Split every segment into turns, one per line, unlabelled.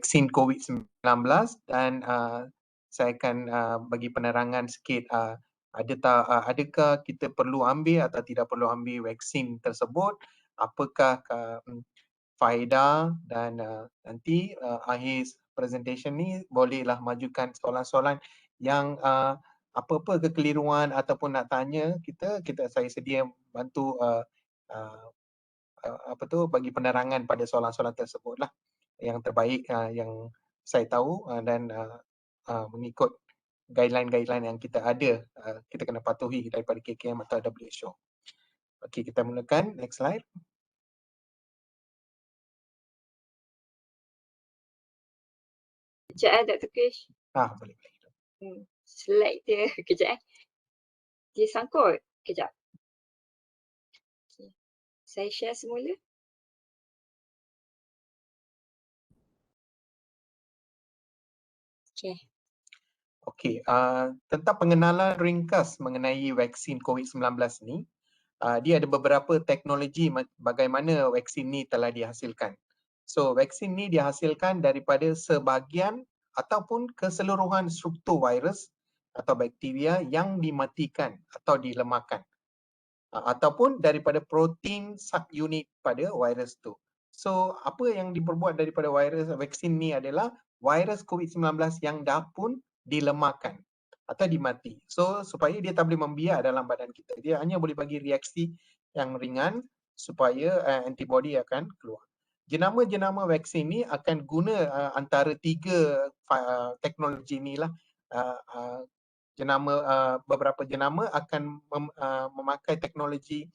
vaksin COVID-19 dan saya akan bagi penerangan sikit adakah kita perlu ambil atau tidak perlu ambil vaksin tersebut, apakah faedah, dan nanti akhir presentation ni bolehlah majukan soalan-soalan yang apa-apa kekeliruan ataupun nak tanya saya sedia bantu bagi penerangan pada soalan-soalan tersebut lah yang terbaik yang saya tahu dan mengikut guideline-guideline yang kita ada, kita kena patuhi daripada KKM atau WHO. Okey, kita mulakan. Next slide.
Kejap Dr. Krish.
Boleh.
Slide dia. Kejap Dia sangkut. Kejap. Okay. Saya share semula. Okay.
Okey, tentang pengenalan ringkas mengenai vaksin COVID-19 ni, dia ada beberapa teknologi bagaimana vaksin ni telah dihasilkan. So, vaksin ni dihasilkan daripada sebahagian ataupun keseluruhan struktur virus atau bakteria yang dimatikan atau dilemahkan, ataupun daripada protein subunit pada virus tu. So, apa yang diperbuat daripada virus vaksin ni adalah virus COVID-19 yang dah pun dilemahkan atau dimati. So, supaya dia tak boleh membiak dalam badan kita. Dia hanya boleh bagi reaksi yang ringan supaya antibody akan keluar. Jenama-jenama vaksin ni akan guna antara tiga teknologi ni lah. Beberapa jenama akan memakai teknologi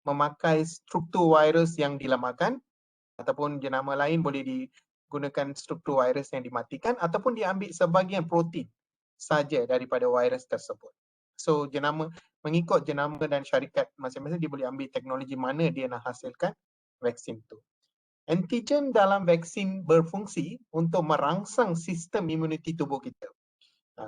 memakai struktur virus yang dilemahkan, ataupun jenama lain boleh digunakan struktur virus yang dimatikan, ataupun diambil sebahagian protein saja daripada virus tersebut. So, mengikut jenama dan syarikat masing-masing, dia boleh ambil teknologi mana dia nak hasilkan vaksin tu. Antigen dalam vaksin berfungsi untuk merangsang sistem imuniti tubuh kita.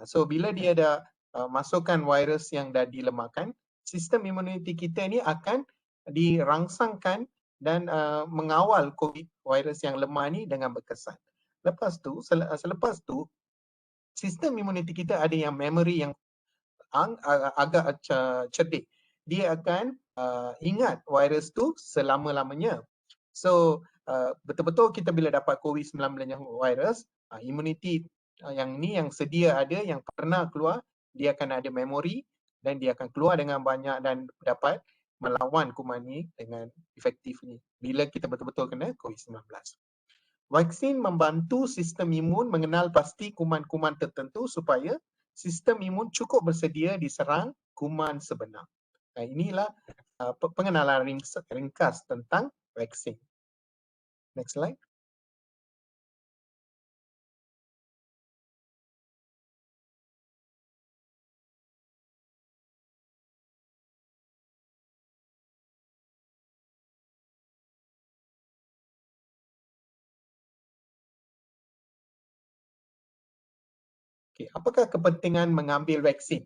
So, bila dia dah masukkan virus yang dah dilemahkan, sistem imuniti kita ni akan dirangsangkan dan mengawal COVID virus yang lemah ni dengan berkesan. Selepas tu, sistem imuniti kita ada yang memory yang agak cerdik. Dia akan ingat virus tu selama-lamanya. So, betul-betul kita bila dapat COVID-19 virus, imuniti yang ni yang sedia ada, yang pernah keluar, dia akan ada memori dan dia akan keluar dengan banyak dan dapat melawan kuman ni dengan efektif ni bila kita betul-betul kena COVID-19. Vaksin membantu sistem imun mengenal pasti kuman-kuman tertentu supaya sistem imun cukup bersedia diserang kuman sebenar. Inilah pengenalan ringkas tentang vaksin. Next slide. Okay, apakah kepentingan mengambil vaksin?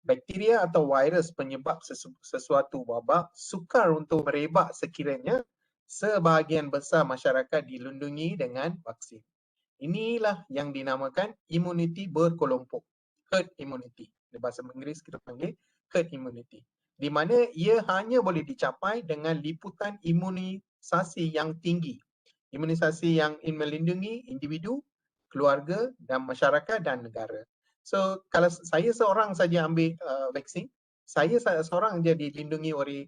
Bakteria atau virus penyebab sesuatu wabak sukar untuk merebak sekiranya sebahagian besar masyarakat dilindungi dengan vaksin. Inilah yang dinamakan imuniti berkelompok, herd immunity. Di bahasa Inggeris kita panggil herd immunity. Di mana ia hanya boleh dicapai dengan liputan imunisasi yang tinggi. Imunisasi yang melindungi individu, keluarga dan masyarakat dan negara. So, kalau saya seorang saja ambil vaksin, saya seorang je dilindungi oleh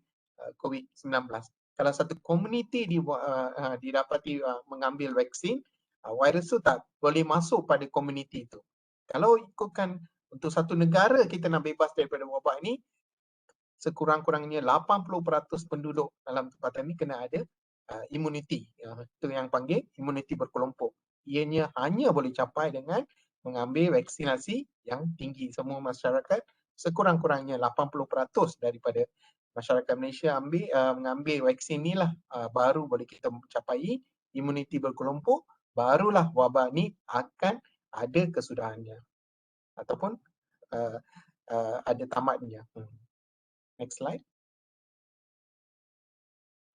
COVID-19. Kalau satu komuniti didapati mengambil vaksin, virus tu tak boleh masuk pada komuniti itu. Kalau ikutkan untuk satu negara kita nak bebas daripada wabak ini, sekurang-kurangnya 80% penduduk dalam tempatan ini kena ada imuniti. Itu yang panggil imuniti berkelompok. Ianya hanya boleh capai dengan mengambil vaksinasi yang tinggi. Semua masyarakat sekurang-kurangnya 80% daripada masyarakat Malaysia mengambil vaksin inilah baru boleh kita capai imuniti berkelompok, barulah wabak ni akan ada kesudahannya ataupun ada tamatnya. Next slide.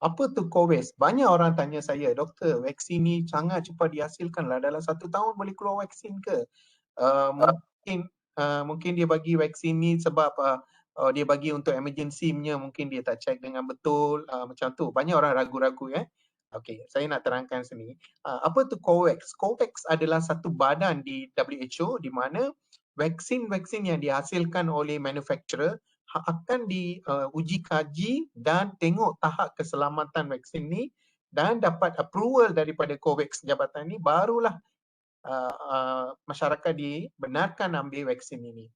Apa tu COVAX? Banyak orang tanya saya, doktor, vaksin ni sangat cepat dihasilkan lah. Dalam 1 tahun boleh keluar vaksin ke? Mungkin dia bagi vaksin ni sebab dia bagi untuk emergency punya, mungkin dia tak check dengan betul, macam tu. Banyak orang ragu-ragu ya. Okey, saya nak terangkan sini. Apa tu COVAX? COVAX adalah satu badan di WHO di mana vaksin-vaksin yang dihasilkan oleh manufacturer akan diuji kaji dan tengok tahap keselamatan vaksin ni dan dapat approval daripada COVAX jabatan ni, barulah masyarakat dibenarkan ambil vaksin ini.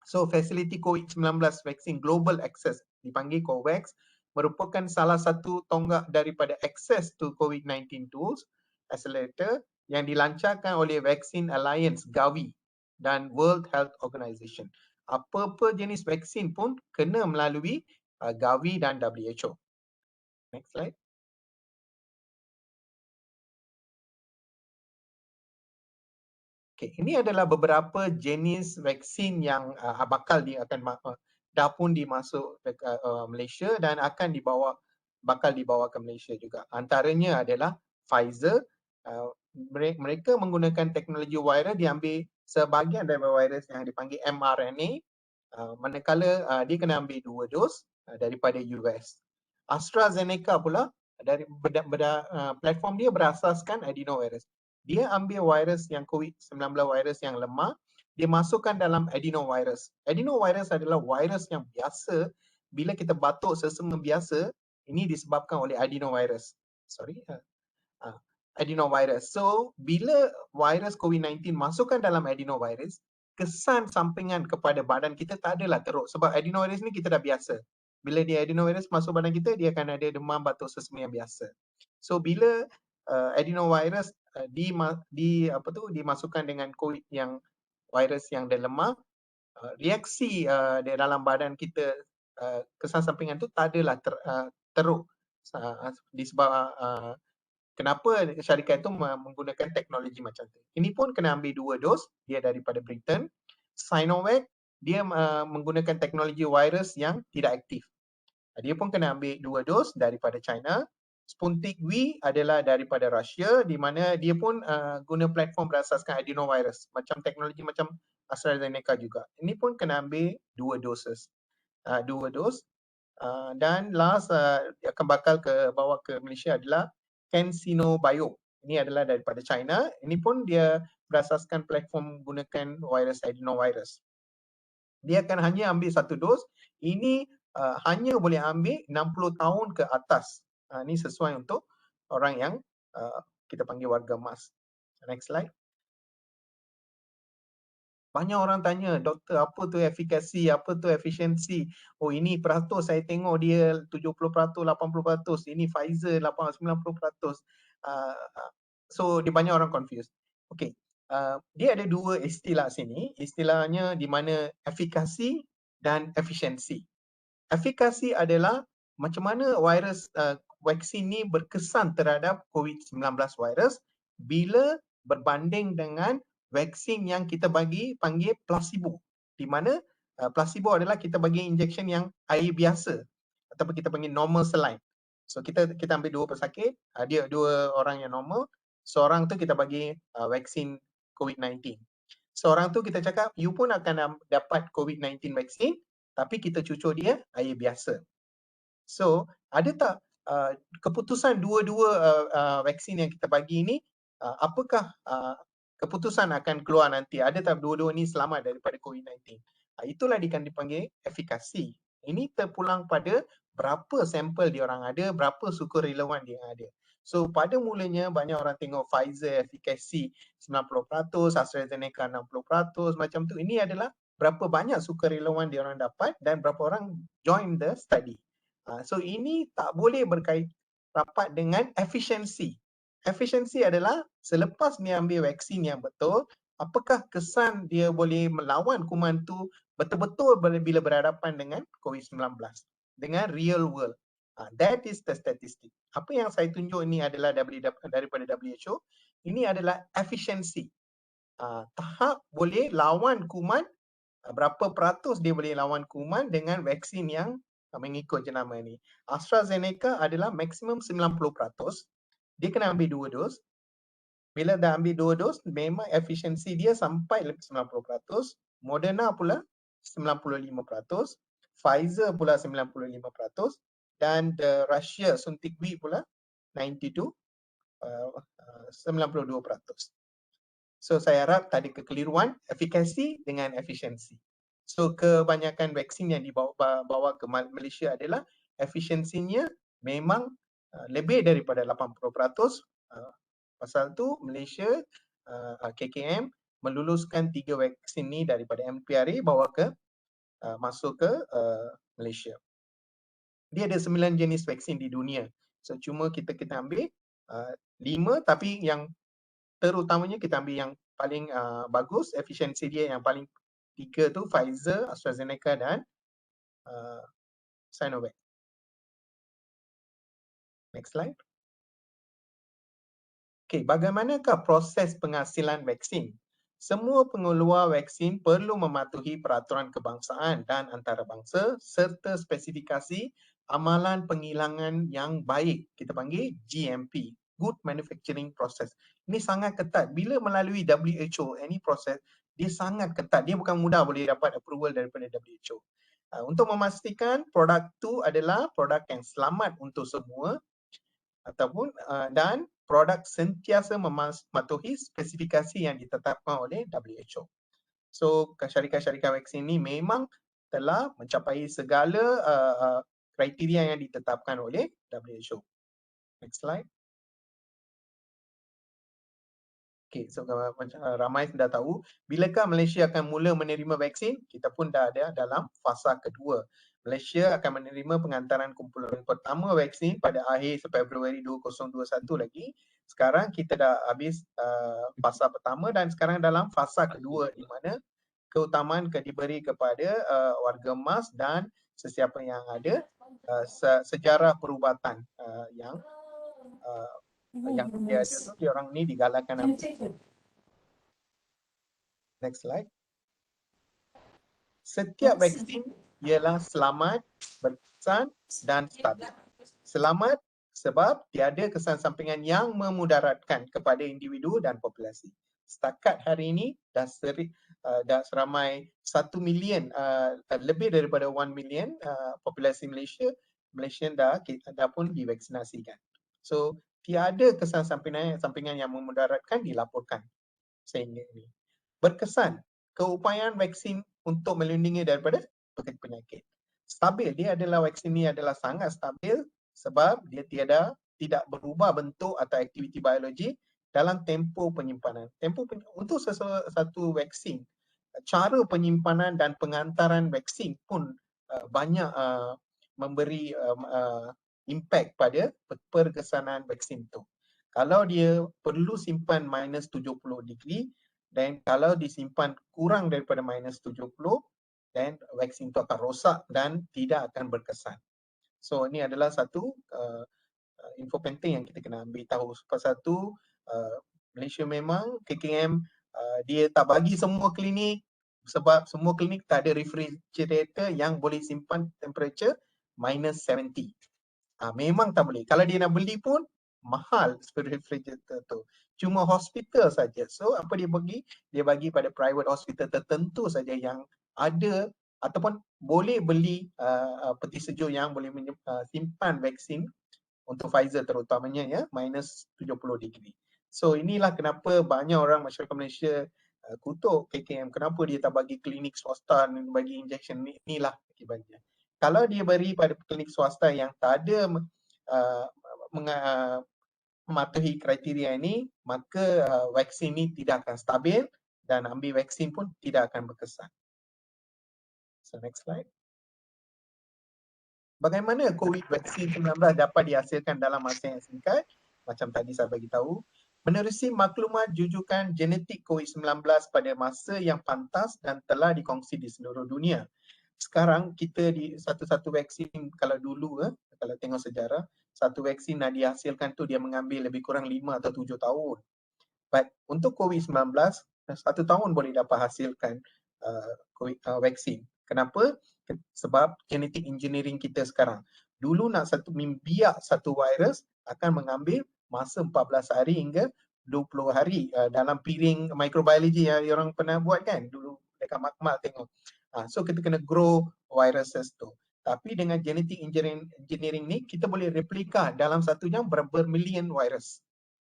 So facility COVID-19 vaksin global access dipanggil COVAX merupakan salah satu tonggak daripada access to COVID-19 tools accelerator yang dilancarkan oleh Vaccine Alliance Gavi dan World Health Organization. Apa-apa jenis vaksin pun kena melalui Gavi dan WHO. Next slide. Okay, ini adalah beberapa jenis vaksin yang bakal dah pun dimasuk dekat Malaysia dan bakal dibawa ke Malaysia juga. Antaranya adalah Pfizer. Mereka menggunakan teknologi virus, diambil sebahagian daripada virus yang dipanggil mRNA, manakala dia kena ambil 2 dos daripada US. AstraZeneca pula dari platform dia berasaskan adenovirus. Dia ambil virus yang COVID-19 virus yang lemah, dia masukkan dalam adenovirus. Adenovirus adalah virus yang biasa bila kita batuk sesama biasa, ini disebabkan oleh adenovirus. Adenovirus. So, bila virus COVID-19 masukkan dalam adenovirus, kesan sampingan kepada badan kita tak adalah teruk. Sebab adenovirus ni kita dah biasa. Bila dia adenovirus masuk badan kita, dia akan ada demam, batuk, sesama yang biasa. So, bila adenovirus dimasukkan dengan COVID yang virus yang dah lemah, reaksi di dalam badan kita, kesan sampingan tu tak adalah teruk. Disebab kenapa syarikat itu menggunakan teknologi macam tu. Ini pun kena ambil 2 dos, dia daripada Britain. Sinovac, dia menggunakan teknologi virus yang tidak aktif. Dia pun kena ambil 2 dos daripada China. Sputnik V adalah daripada Russia, di mana dia pun guna platform berasaskan adenovirus, macam teknologi macam AstraZeneca juga. Ini pun kena ambil 2 doses. 2 dos. Dan last akan bakal bawa ke Malaysia adalah CanSino Bio. Ini adalah daripada China. Ini pun dia berasaskan platform gunakan virus adenovirus. Dia akan hanya ambil 1 dos. Ini hanya boleh ambil 60 tahun ke atas. Ini sesuai untuk orang yang kita panggil warga emas. Next slide. Banyak orang tanya, doktor, apa tu efikasi, apa tu efisiensi? Oh, ini peratus saya tengok dia 70%, 80%. Ini Pfizer 90%. So, dia banyak orang confused. Okay, dia ada 2 istilah sini. Istilahnya di mana efikasi dan efisiensi. Efikasi adalah macam mana virus vaksin ni berkesan terhadap COVID-19 virus bila berbanding dengan vaksin yang kita panggil placebo, di mana placebo adalah kita bagi injection yang air biasa ataupun kita panggil normal saline. So kita ambil 2 pesakit, dia 2 orang yang normal, seorang tu kita bagi vaksin COVID-19. Seorang tu kita cakap you pun akan dapat COVID-19 vaksin tapi kita cucur dia air biasa. So ada tak keputusan dua-dua vaksin yang kita bagi ini, apakah keputusan akan keluar nanti? Ada tak dua-dua ni selamat daripada COVID-19? Itulah dipanggil efikasi. Ini terpulang pada berapa sampel diorang ada, berapa suku relevan dia ada. So pada mulanya banyak orang tengok Pfizer efikasi 90%, AstraZeneca 60%, macam tu. Ini adalah berapa banyak suku relevan diorang dapat dan berapa orang join the study. So ini tak boleh berkait rapat dengan efisiensi. Efisiensi adalah selepas dia ambil vaksin yang betul, apakah kesan dia boleh melawan kuman tu betul-betul bila berhadapan dengan COVID-19, dengan real world. That is the statistic. Apa yang saya tunjuk ini adalah daripada WHO. Ini adalah efisiensi. Tahap boleh lawan kuman, berapa peratus dia boleh lawan kuman dengan vaksin yang mengikut jenama ni. AstraZeneca adalah maksimum 90%. Dia kena ambil 2 dos. Bila dah ambil 2 dos, memang efisiensi dia sampai lebih 90%. Moderna pula 95%. Pfizer pula 95%. Dan Russia suntik V pula 92, 92%. So saya harap tak ada kekeliruan, efikasi dengan efisiensi. So kebanyakan vaksin yang dibawa ke Malaysia adalah efisiensinya memang lebih daripada 80%. Pasal tu Malaysia, KKM meluluskan 3 vaksin ni daripada MPRA bawa ke masuk ke Malaysia. Dia ada 9 jenis vaksin di dunia. So cuma kita ambil 5, tapi yang terutamanya kita ambil yang paling bagus, efisiensi dia yang paling 3 tu Pfizer, AstraZeneca dan Sinovac. Next slide. Okey, bagaimanakah proses penghasilan vaksin? Semua pengeluar vaksin perlu mematuhi peraturan kebangsaan dan antarabangsa serta spesifikasi amalan penghilangan yang baik. Kita panggil GMP, Good Manufacturing Process. Ini sangat ketat. Bila melalui WHO, any proses, dia sangat ketat. Dia bukan mudah boleh dapat approval daripada WHO. Untuk memastikan produk tu adalah produk yang selamat untuk semua ataupun dan produk sentiasa mematuhi spesifikasi yang ditetapkan oleh WHO. So syarikat-syarikat vaksin ni memang telah mencapai segala kriteria yang ditetapkan oleh WHO. Next slide. Okay, so ramai sudah tahu, bilakah Malaysia akan mula menerima vaksin? Kita pun dah ada dalam fasa kedua. Malaysia akan menerima pengantaran kumpulan pertama vaksin pada akhir Februari 2021 lagi. Sekarang kita dah habis fasa pertama dan sekarang dalam fasa kedua di mana keutamaan akan diberi kepada warga emas dan sesiapa yang ada sejarah perubatan yang dia ada tu, dia orang ni digalakkan ambil. Next slide. Setiap vaksin ialah selamat, berkesan dan stabil. Selamat sebab tiada kesan sampingan yang memudaratkan kepada individu dan populasi. Setakat hari ini dah seramai 1 million, lebih daripada 1 million populasi Malaysia dah pun divaksinasikan. So tiada kesan sampingan yang memudaratkan dilaporkan sehingga ini. Berkesan, keupayaan vaksin untuk melindungi daripada penyakit. Stabil, dia adalah vaksin ini adalah sangat stabil sebab dia tidak berubah bentuk atau aktiviti biologi dalam tempoh penyimpanan. Untuk satu vaksin, cara penyimpanan dan pengantaran vaksin pun banyak memberi impact pada perkesanan vaksin itu. Kalau dia perlu simpan minus 70 degree, dan kalau disimpan kurang daripada minus 70, dan vaksin itu akan rosak dan tidak akan berkesan. So ini adalah satu info penting yang kita kena ambil tahu. Pasal tu Malaysia memang KKM dia tak bagi semua klinik sebab semua klinik tak ada refrigerator yang boleh simpan temperature minus 70. Memang tak boleh. Kalau dia nak beli pun mahal refrigerator tu. Cuma hospital saja. So apa dia bagi? Dia bagi pada private hospital tertentu saja yang ada ataupun boleh beli peti sejuk yang boleh simpan vaksin untuk Pfizer terutamanya ya, minus 70 degree. So inilah kenapa banyak orang masyarakat Malaysia kutuk KKM. Kenapa dia tak bagi klinik swasta bagi injection ni? Inilah akibatnya. Kalau dia beri pada klinik swasta yang tak ada mematuhi kriteria ini, maka vaksin ini tidak akan stabil dan ambil vaksin pun tidak akan berkesan. So next slide. Bagaimana COVID vaksin 19 dapat dihasilkan dalam masa yang singkat? Macam tadi saya bagi tahu, menerusi maklumat jujukan genetik COVID-19 pada masa yang pantas dan telah dikongsi di seluruh dunia. Sekarang kita di satu-satu vaksin, kalau dulu kalau tengok sejarah, satu vaksin nak dihasilkan tu dia mengambil lebih kurang 5 atau 7 tahun. But untuk COVID-19, 1 tahun boleh dapat hasilkan vaksin. Kenapa? sebab genetic engineering kita sekarang. Dulu nak biak satu virus akan mengambil masa 14 hari hingga 20 hari dalam piring microbiology yang orang pernah buat kan dulu dekat makmal tengok. So kita kena grow viruses tu. Tapi dengan genetic engineering ni kita boleh replika dalam satu jam bermillion virus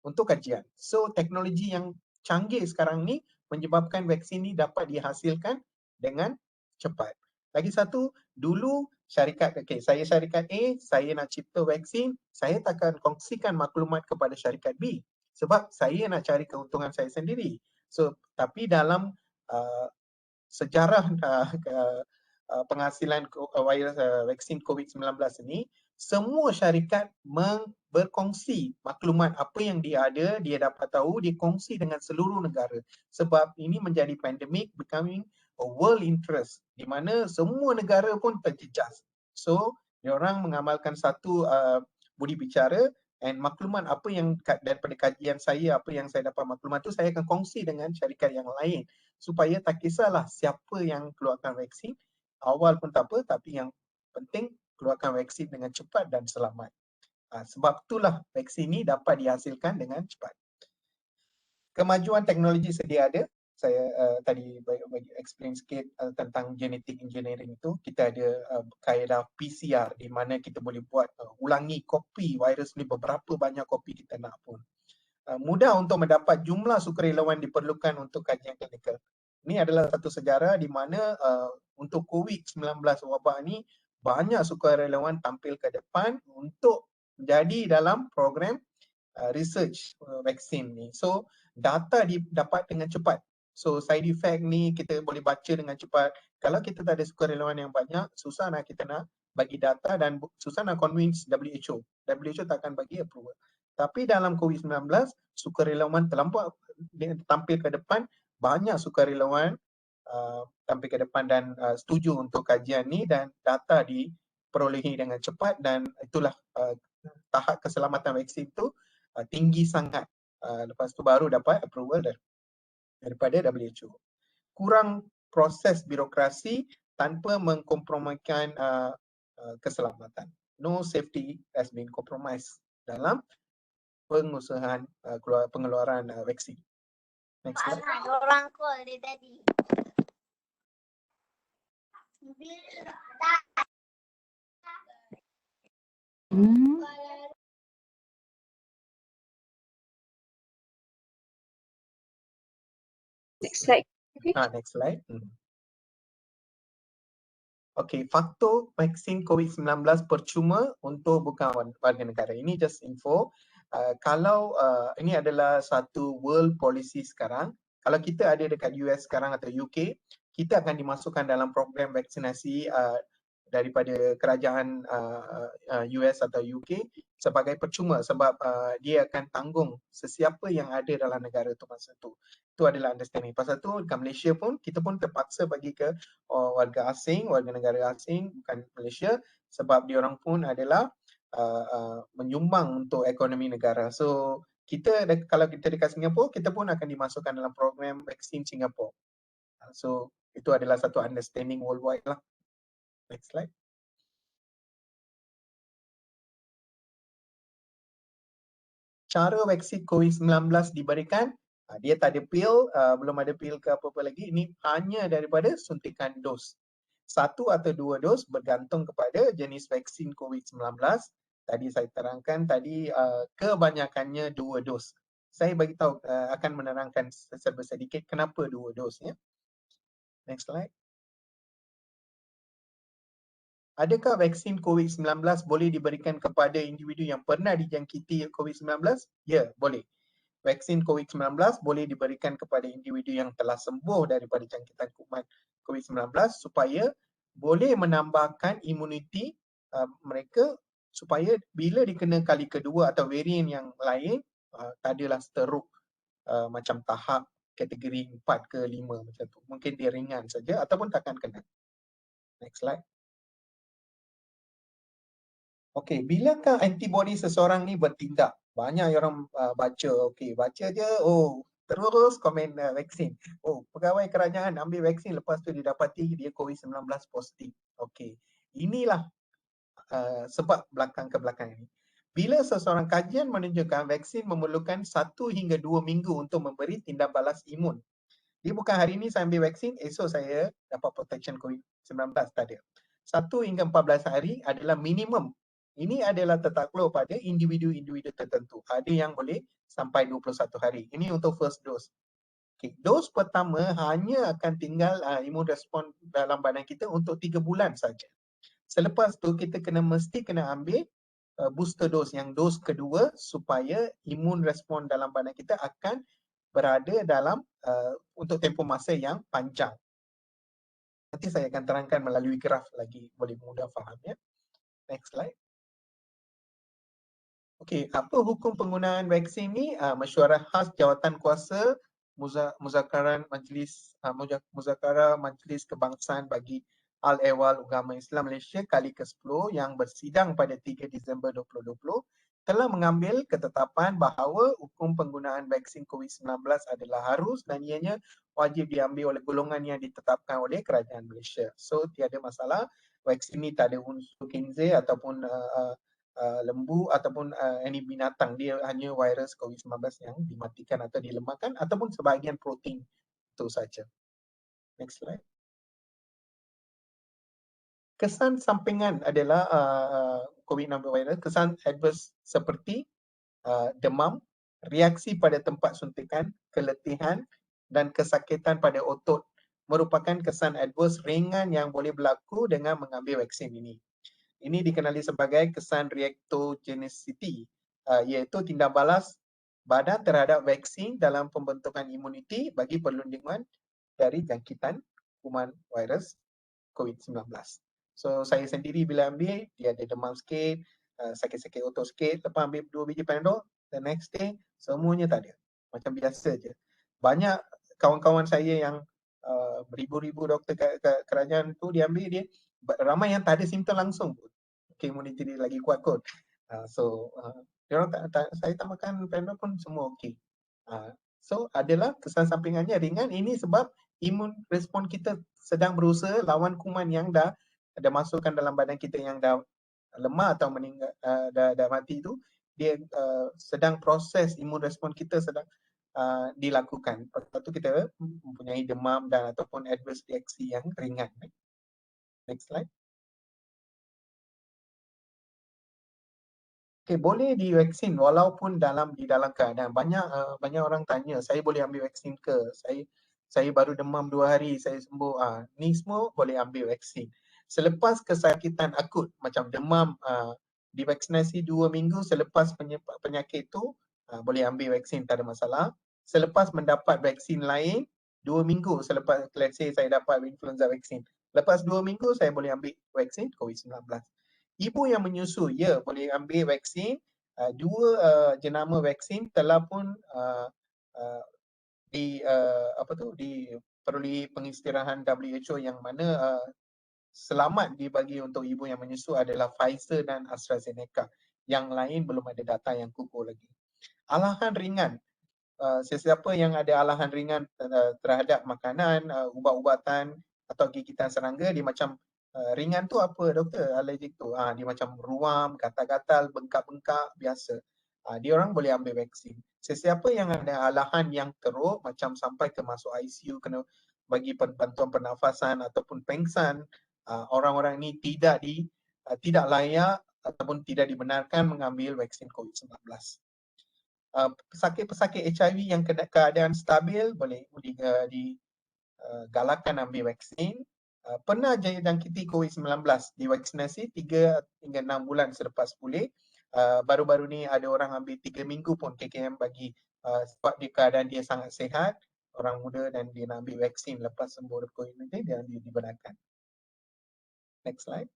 untuk kajian. So teknologi yang canggih sekarang ni menyebabkan vaksin ni dapat dihasilkan dengan cepat. Lagi satu, dulu syarikat, saya syarikat A, saya nak cipta vaksin, saya takkan kongsikan maklumat kepada syarikat B sebab saya nak cari keuntungan saya sendiri. So, tapi dalam sejarah penghasilan virus vaksin COVID-19 ini, semua syarikat berkongsi maklumat apa yang dia ada, dia dapat tahu, dia kongsi dengan seluruh negara. Sebab ini menjadi pandemik becoming a world interest di mana semua negara pun terjejas. So, diorang mengamalkan satu budi bicara and maklumat apa yang daripada kajian saya, apa yang saya dapat maklumat tu saya akan kongsi dengan syarikat yang lain supaya tak kisahlah siapa yang keluarkan vaksin, awal pun tak apa, tapi yang penting keluarkan vaksin dengan cepat dan selamat. Sebab itulah vaksin ni dapat dihasilkan dengan cepat. Kemajuan teknologi sedia ada. Saya tadi bagi explain sikit tentang genetic engineering itu. Kita ada kaedah PCR di mana kita boleh buat ulangi kopi virus ni beberapa banyak kopi kita nak pun. Mudah untuk mendapat jumlah sukarelawan diperlukan untuk kajian klinikal. Ini adalah satu sejarah di mana untuk COVID-19 wabak ni banyak sukarelawan tampil ke depan untuk menjadi dalam program research vaksin ni. So data didapat dengan cepat. So side effect ni kita boleh baca dengan cepat. Kalau kita tak ada sukarelawan yang banyak, susah nak kita nak bagi data dan susah nak convince WHO. WHO tak akan bagi approval. Tapi dalam COVID-19, sukarelawan terlampau tampil ke depan, banyak sukarelawan tampil ke depan dan setuju untuk kajian ni dan data diperolehi dengan cepat dan itulah tahap keselamatan vaksin tu tinggi sangat. Lepas tu baru dapat approval daripada WHO. Kurang proses birokrasi tanpa mengkompromikan keselamatan. No safety has been compromised dalam pengusahaan pengeluaran vaksin. Next slide.
Orang call dia tadi.
Next slide.
Next slide. Okey, faktor vaksin COVID-19 percuma untuk bukan warga negara. Ini just info. Kalau ini adalah satu world policy sekarang, kalau kita ada dekat US sekarang atau UK, kita akan dimasukkan dalam program vaksinasi daripada kerajaan US atau UK sebagai percuma sebab dia akan tanggung sesiapa yang ada dalam negara tu masa tu. Itu adalah understanding. Pasal tu dekat Malaysia pun kita pun terpaksa bagi ke warga asing, warga negara asing bukan Malaysia sebab diorang pun adalah menyumbang untuk ekonomi negara. So kita kalau kita dekat Singapura, kita pun akan dimasukkan dalam program vaksin Singapura. So itu adalah satu understanding worldwide lah. Next slide. Cara vaksin COVID-19 diberikan, dia tak ada pil, belum ada pil ke apa-apa lagi. Ini hanya daripada suntikan dos. 1 atau 2 dos bergantung kepada jenis vaksin COVID-19. Tadi saya terangkan tadi kebanyakannya 2 dos. Saya bagi tahu akan menerangkan sedikit kenapa 2 dos ya. Next slide. Adakah vaksin COVID-19 boleh diberikan kepada individu yang pernah dijangkiti COVID-19? Ya, boleh. Vaksin COVID-19 boleh diberikan kepada individu yang telah sembuh daripada jangkitan kuman COVID-19 supaya boleh menambahkan imuniti mereka supaya bila dikena kali kedua atau varian yang lain, tak adalah teruk macam tahap kategori 4 ke 5 macam tu. Mungkin dia ringan saja ataupun takkan kena. Next slide. Okey, bilakah antibodi seseorang ni bertindak? Banyak orang baca, okey, baca je, oh Terus komen vaksin. Oh, pegawai kerajaan ambil vaksin lepas tu didapati dia COVID-19 positif. Okey. Inilah sebab belakang ke belakang ini. Bila seseorang kajian menunjukkan vaksin memerlukan 1 hingga 2 minggu untuk memberi tindak balas imun. Dia bukan hari ini saya ambil vaksin, esok saya dapat protection COVID-19, tak ada. 1 hingga 14 hari adalah minimum. Ini adalah tertakluk pada individu-individu tertentu. Ada yang boleh sampai 21 hari. Ini untuk first dose. Okay. Dos pertama hanya akan tinggal imun respon dalam badan kita untuk 3 bulan saja. Selepas tu kita mesti kena ambil booster dose yang dos kedua supaya imun respon dalam badan kita akan berada dalam untuk tempoh masa yang panjang. Nanti saya akan terangkan melalui graf lagi boleh mudah faham ya. Next slide. Okey, apa hukum penggunaan vaksin ni? Mesyuarah khas Jawatan Kuasa Muzakaran Majlis Kebangsaan bagi Al-Ehwal Agama Islam Malaysia kali ke-10 yang bersidang pada 3 Disember 2020 telah mengambil ketetapan bahawa hukum penggunaan vaksin COVID-19 adalah harus dan ianya wajib diambil oleh golongan yang ditetapkan oleh Kerajaan Malaysia. So tiada masalah, vaksin ni tak ada unsur khinzir ataupun lembu ataupun any binatang, dia hanya virus COVID-19 yang dimatikan atau dilemahkan ataupun sebahagian protein itu saja. Next slide. Kesan sampingan adalah COVID-19 virus, kesan adverse seperti demam, reaksi pada tempat suntikan, keletihan dan kesakitan pada otot merupakan kesan adverse ringan yang boleh berlaku dengan mengambil vaksin ini. Ini dikenali sebagai kesan reactogenicity, iaitu tindak balas badan terhadap vaksin dalam pembentukan imuniti bagi perlindungan dari jangkitan kuman virus COVID-19. So saya sendiri bila ambil, dia ada demam sikit, sakit-sakit otot sikit, lepas ambil 2 biji Panadol, the next day semuanya tak ada. Macam biasa je. Banyak kawan-kawan saya yang beribu-ribu doktor kerajaan tu dia ambil, dia ramai yang tak ada simptom langsung pun. Okay, imuniti dia lagi kuat kot. Saya tak makan Panadol pun semua okey. So adalah kesan sampingannya ringan. Ini sebab imun respon kita sedang berusaha lawan kuman yang dah masukkan dalam badan kita yang dah lemah atau meninggal, dah mati tu. Dia sedang proses imun respon kita sedang dilakukan. Lepas tu kita mempunyai demam dan ataupun adverse reaksi yang ringan. Next slide. Okay, boleh divaksin walaupun di dalam keadaan banyak orang tanya, saya boleh ambil vaksin ke? Saya baru demam 2 hari, saya sembuh. Ni semua boleh ambil vaksin. Selepas kesakitan akut macam demam, divaksinasi 2 minggu selepas penyakit tu, boleh ambil vaksin, tak ada masalah. Selepas mendapat vaksin lain, 2 minggu selepas, let's say saya dapat influenza vaksin, lepas 2 minggu saya boleh ambil vaksin COVID-19. Ibu yang menyusui, ya, boleh ambil vaksin. 2 jenama vaksin telah pun diperoleh pengistirahan WHO yang mana selamat dibagi untuk ibu yang menyusui adalah Pfizer dan AstraZeneca. Yang lain belum ada data yang kukuh lagi. Alahan ringan. Sesiapa yang ada alahan ringan terhadap makanan, ubat-ubatan atau gigitan serangga, dia macam ringan tu apa doktor? Alergik tu. Dia macam ruam, gatal-gatal, bengkak-bengkak biasa. Dia orang boleh ambil vaksin. Sesiapa yang ada alahan yang teruk macam sampai ke masuk ICU, kena bagi bantuan pernafasan ataupun pengsan, orang-orang ini tidak layak ataupun tidak dibenarkan mengambil vaksin COVID-19. Pesakit-pesakit HIV yang keadaan stabil boleh digalakkan ambil vaksin. Pernah jangkiti COVID-19, divaksinasi 3 hingga 6 bulan selepas pulih. Baru-baru ni ada orang ambil 3 minggu pun KKM bagi sebab di keadaan dia sangat sihat, orang muda dan dia nak ambil vaksin lepas sembuh dari COVID-19, dia dibenarkan. Next slide.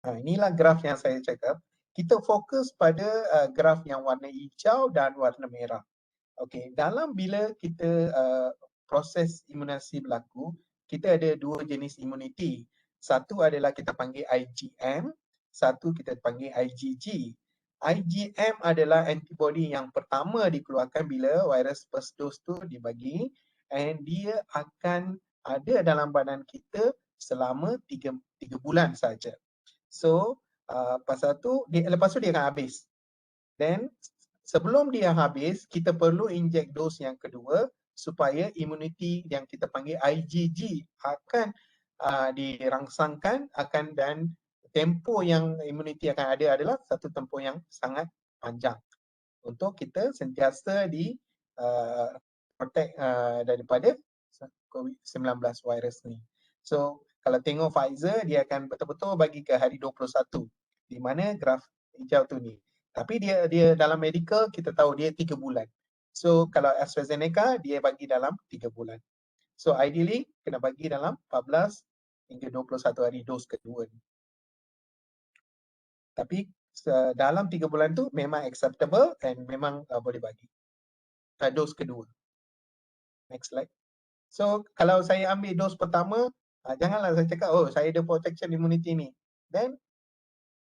Inilah graf yang saya cakap. Kita fokus pada graf yang warna hijau dan warna merah. Okey, dalam bila kita proses imunisasi berlaku, kita ada 2 jenis imuniti. Satu adalah kita panggil IgM, satu kita panggil IgG. IgM adalah antibody yang pertama dikeluarkan bila virus first dose tu dibagi, and dia akan ada dalam badan kita selama 3 bulan saja. So pasal tu lepas tu dia akan habis. Then sebelum dia habis, kita perlu inject dos yang kedua supaya imuniti yang kita panggil IgG akan dirangsangkan dan tempoh yang imuniti akan ada adalah satu tempoh yang sangat panjang untuk kita sentiasa di protect daripada COVID-19 virus ni. So kalau tengok Pfizer, dia akan betul-betul bagi ke hari 21 di mana graf hijau tu ni. Tapi dia dalam medical kita tahu dia 3 bulan. So kalau AstraZeneca dia bagi dalam 3 bulan. So ideally kena bagi dalam 14 hingga 21 hari dos kedua ni. Tapi dalam 3 bulan tu memang acceptable and memang boleh bagi. Dos kedua. Next slide. So kalau saya ambil dos pertama, janganlah saya cakap, oh saya ada protection immunity ni. Then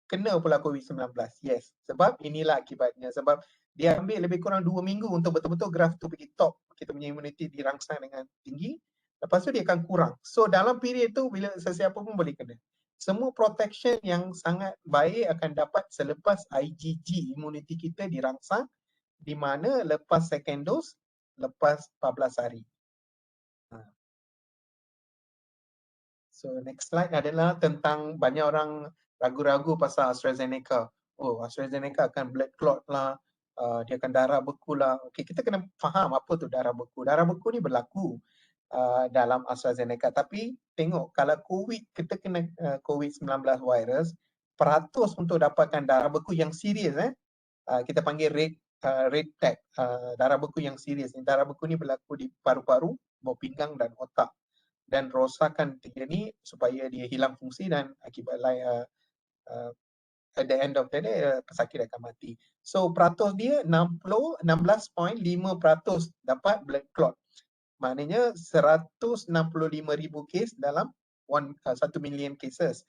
kena pula COVID-19. Yes, sebab inilah akibatnya. Sebab dia ambil lebih kurang 2 minggu untuk betul-betul graf tu pergi top. Kita punya immunity dirangsang dengan tinggi. Lepas tu dia akan kurang. So dalam period tu bila sesiapa pun boleh kena. Semua protection yang sangat baik akan dapat selepas IgG immunity kita dirangsang, di mana lepas second dose, lepas 14 hari. So next slide adalah tentang banyak orang ragu-ragu pasal AstraZeneca. Oh, AstraZeneca akan blood clot lah, dia akan darah beku lah. Okay, kita kena faham apa tu darah beku. Darah beku ni berlaku dalam AstraZeneca. Tapi tengok kalau kita kena COVID-19 virus, peratus untuk dapatkan darah beku yang serius, kita panggil red tag, darah beku yang serius. Darah beku ni berlaku di paru-paru, bawah pinggang dan otak. Dan rosakan tiga ni supaya dia hilang fungsi dan akibat at the end of the day pesakit akan mati. So peratus dia 16.5% dapat blood clot. Maknanya 165,000 kes dalam 1 million cases.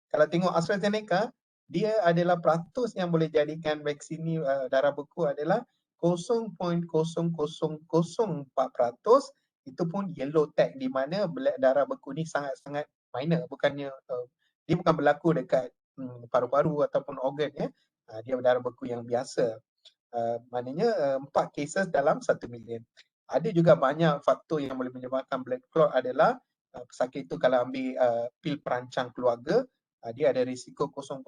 Kalau tengok AstraZeneca, dia adalah peratus yang boleh jadikan vaksin ni darah beku adalah 0.0004%. Itu pun yellow tag, di mana darah beku ni sangat-sangat minor, bukannya dia bukan berlaku dekat paru-paru ataupun organ, ya. Dia darah beku yang biasa. Maknanya 4 cases dalam 1 million. Ada juga banyak faktor yang boleh menyebabkan blood clot adalah pesakit itu kalau ambil pil perancang keluarga, dia ada risiko 0.05%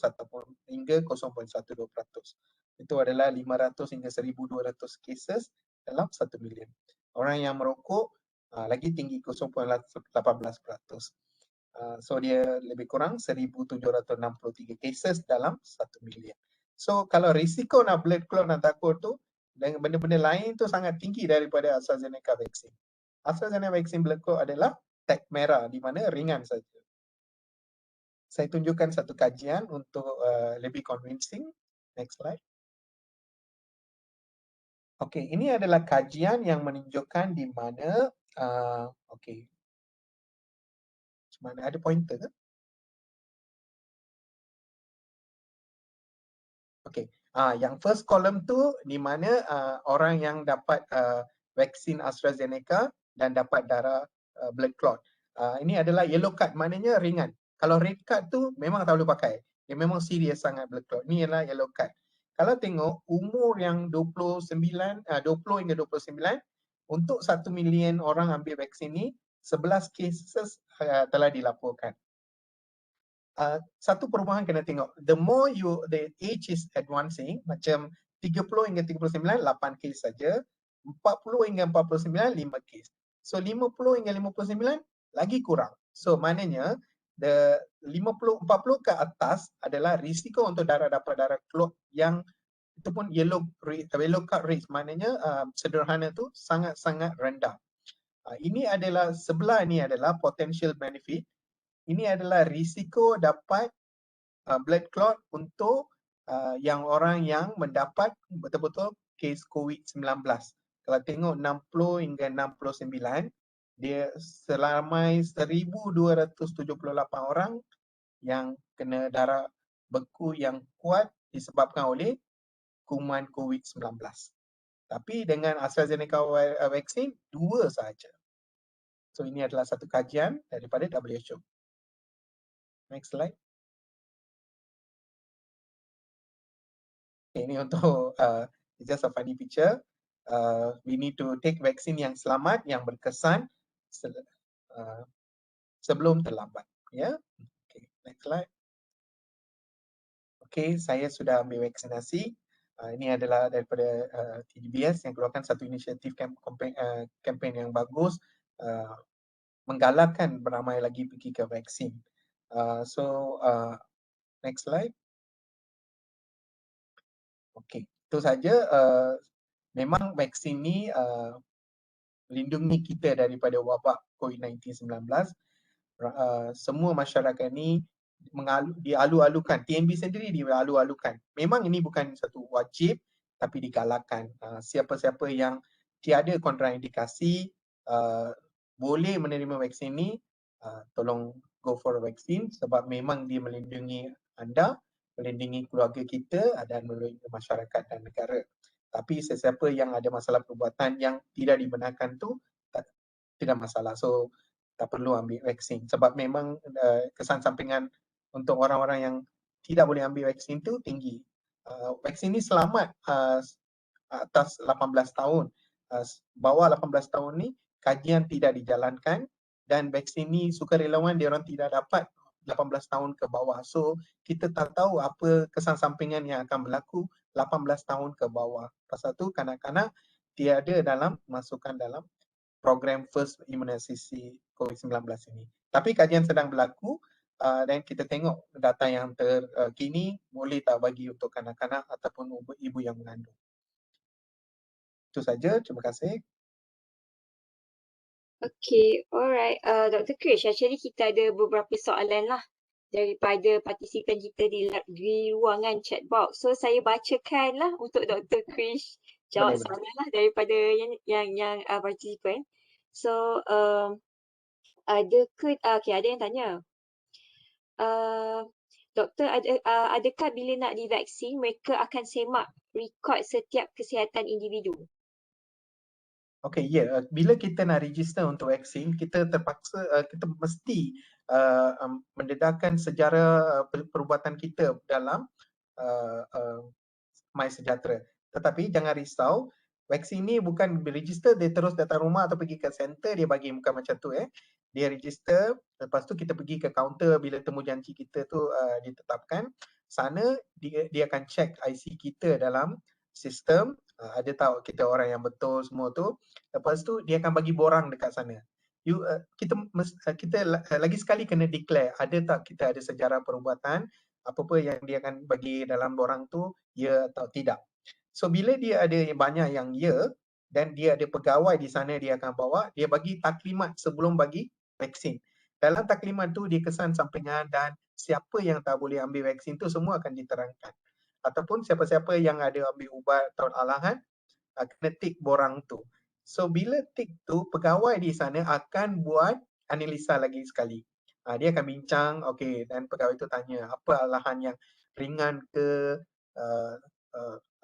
ataupun hingga 0.12%. Itu adalah 500 hingga 1,200 cases dalam 1 million. Orang yang merokok lagi tinggi 0.18%. So dia lebih kurang 1,763 cases dalam 1 million. So kalau risiko nak blood clot nak takut tu dengan benda-benda lain tu sangat tinggi daripada AstraZeneca vaksin. AstraZeneca vaksin blood clot adalah tag merah, di mana ringan saja. Saya tunjukkan satu kajian untuk lebih convincing. Next slide. Okey, ini adalah kajian yang menunjukkan di mana okey. Mana ada pointer ke? Okey. Yang first column tu di mana orang yang dapat vaksin AstraZeneca dan dapat darah blood clot. Ini adalah yellow card, maknanya ringan. Kalau red card tu memang tak boleh pakai. Dia memang serius sangat blood clot. Ini adalah yellow card. Kalau tengok umur yang 20 hingga 29, untuk 1 million orang ambil vaksin ni, 11 cases telah dilaporkan. Satu perubahan kena tengok. The more the age is advancing, macam 30 hingga 39, 8 kes saja. 40 hingga 49, 5 kes. So 50 hingga 59 lagi kurang. So maknanya the 40 ke atas adalah risiko untuk dapat darah clot yang itu pun yellow card rate, maknanya sederhana tu sangat-sangat rendah. Ini adalah sebelah ni adalah potential benefit. Ini adalah risiko dapat blood clot untuk yang orang yang mendapat betul-betul kes COVID-19. Kalau tengok 60 hingga 69, dia seramai 1,278 orang yang kena darah beku yang kuat disebabkan oleh kuman COVID-19. Tapi dengan AstraZeneca vaksin, 2 sahaja. So ini adalah satu kajian daripada WHO. Next slide. Ini untuk just a funny picture. We need to take vaksin yang selamat, yang berkesan sebelum terlambat. Ya, okay, next slide. Okay, saya sudah ambil vaksinasi. Ini adalah daripada TDBS yang keluarkan satu inisiatif kempen yang bagus, menggalakkan beramai lagi pergi ke vaksin. Next slide. Okay, itu saja. Memang vaksin ni melindungi kita daripada wabak COVID-19. Semua masyarakat ni dialu-alukan. TNB sendiri dialu-alukan. Memang ini bukan satu wajib tapi digalakkan. Siapa-siapa yang tiada kontraindikasi boleh menerima vaksin ni, tolong go for vaksin sebab memang dia melindungi anda, melindungi keluarga kita dan melindungi masyarakat dan negara. Tapi sesiapa yang ada masalah perubatan yang tidak dibenarkan tu tidak masalah. So tak perlu ambil vaksin sebab memang kesan sampingan untuk orang-orang yang tidak boleh ambil vaksin tu tinggi. Vaksin ni selamat atas 18 tahun. Bawah 18 tahun ni kajian tidak dijalankan dan vaksin ni sukarelawan dia orang tidak dapat 18 tahun ke bawah. So kita tak tahu apa kesan sampingan yang akan berlaku 18 tahun ke bawah. Pasal tu kanak-kanak tiada dalam masukkan dalam program first immunisasi COVID-19 ini. Tapi kajian sedang berlaku dan kita tengok data yang terkini boleh tak bagi untuk kanak-kanak ataupun ibu yang mengandung. Itu saja, terima kasih.
Okay, alright. Dr. Krish, actually kita ada beberapa soalan lah daripada partisipan kita di ruangan chat box. So saya bacakan lah untuk Dr. Krish jawab
Boleh.
soalan lah daripada yang partisipan. So ada yang tanya. Doktor, adakah bila nak divaksin mereka akan semak rekod setiap kesihatan individu?
Okay, bila kita nak register untuk vaksin, kita terpaksa, kita mesti mendedahkan sejarah perubatan kita dalam MySejahtera. Tetapi jangan risau, vaksin ni bukan register dia terus datang rumah atau pergi ke center dia bagi, bukan macam tu. Dia register, lepas tu kita pergi ke kaunter bila temu janji kita tu ditetapkan. Sana dia akan check IC kita dalam sistem, ada tahu kita orang yang betul semua tu. Lepas tu dia akan bagi borang dekat sana. Kita lagi sekali kena declare ada tak kita ada sejarah perubatan, apa-apa yang dia akan bagi dalam borang tu ya atau tidak. So bila dia ada banyak yang ya dan dia ada pegawai di sana dia akan bawa, dia bagi taklimat sebelum bagi vaksin. Dalam taklimat tu dia kesan sampingan dan siapa yang tak boleh ambil vaksin tu semua akan diterangkan. Ataupun siapa-siapa yang ada ambil ubat atau alahan kena tik borang tu. So bila tik tu pegawai di sana akan buat analisa lagi sekali. Dia akan bincang, okey, dan pegawai itu tanya apa alahan yang ringan ke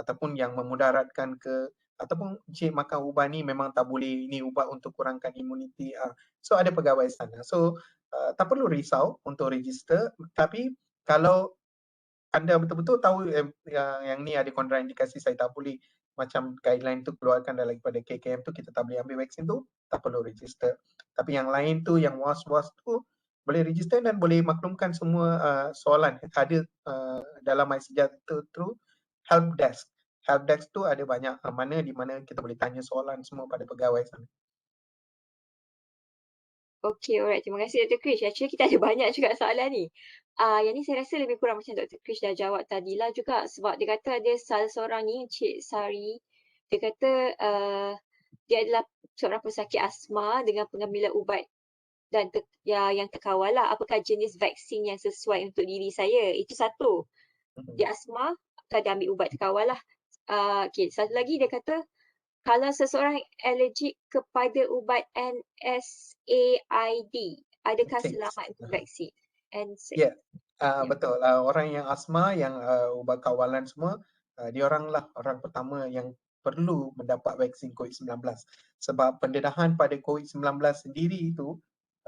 ataupun yang memudaratkan ke, ataupun cik makan ubat ni memang tak boleh, ini ubat untuk kurangkan imuniti. So ada pegawai sana. So tak perlu risau untuk register, tapi kalau anda betul-betul tahu yang ni ada kontraindikasi saya tak boleh, macam guideline tu keluarkan daripada KKM tu kita tak boleh ambil vaksin tu, tak perlu register. Tapi yang lain tu yang was-was tu boleh register dan boleh maklumkan semua soalan ada dalam MySejahtera tu help desk. Help desk tu ada banyak di mana kita boleh tanya soalan semua pada pegawai sana.
Okay, alright. Terima kasih Dr. Krish. Actually kita ada banyak juga soalan ni. Yang ni saya rasa lebih kurang macam Dr. Krish dah jawab tadilah juga sebab dia kata ada salah seorang ni, Cik Sari, dia kata dia adalah seorang pesakit asma dengan pengambilan ubat dan yang terkawal lah. Apakah jenis vaksin yang sesuai untuk diri saya? Itu satu. Dia asma, atau dia ambil ubat terkawal lah. Okay, satu lagi dia kata kalau seseorang alergik kepada ubat NSAID, adakah selamat untuk vaksin?
Ya,
Ya.
Betul. Orang yang asma, yang ubat kawalan semua, dia orang pertama yang perlu mendapat vaksin COVID-19. Sebab pendedahan pada COVID-19 sendiri itu,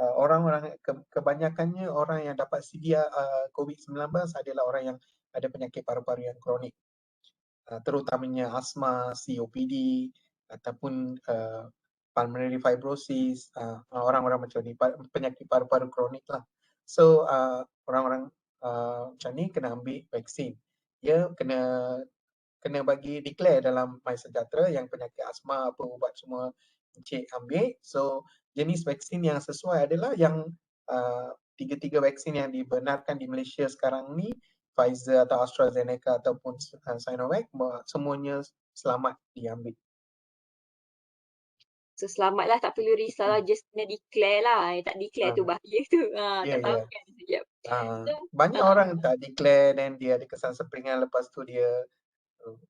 orang-orang kebanyakannya orang yang dapat sedia COVID-19 adalah orang yang ada penyakit paru-paru yang kronik. Terutamanya asma, COPD ataupun pulmonary fibrosis, orang-orang macam ni, penyakit paru-paru kronik lah. So orang-orang macam ni kena ambil vaksin. Dia kena bagi declare dalam MySejahtera yang penyakit asma apa ubat semua encik ambil. So jenis vaksin yang sesuai adalah yang tiga-tiga vaksin yang dibenarkan di Malaysia sekarang ni, Pfizer atau AstraZeneca ataupun Sinovac, semuanya selamat diambil.
So selamat lah, tak perlu risau lah, just kena declare lah. Tak declare tu
Ah,
bahaya tu.
Ya,
Tak tahu
ya.
kan sekejap. So,
Banyak orang tak declare dan dia ada kesan seperingan, lepas tu dia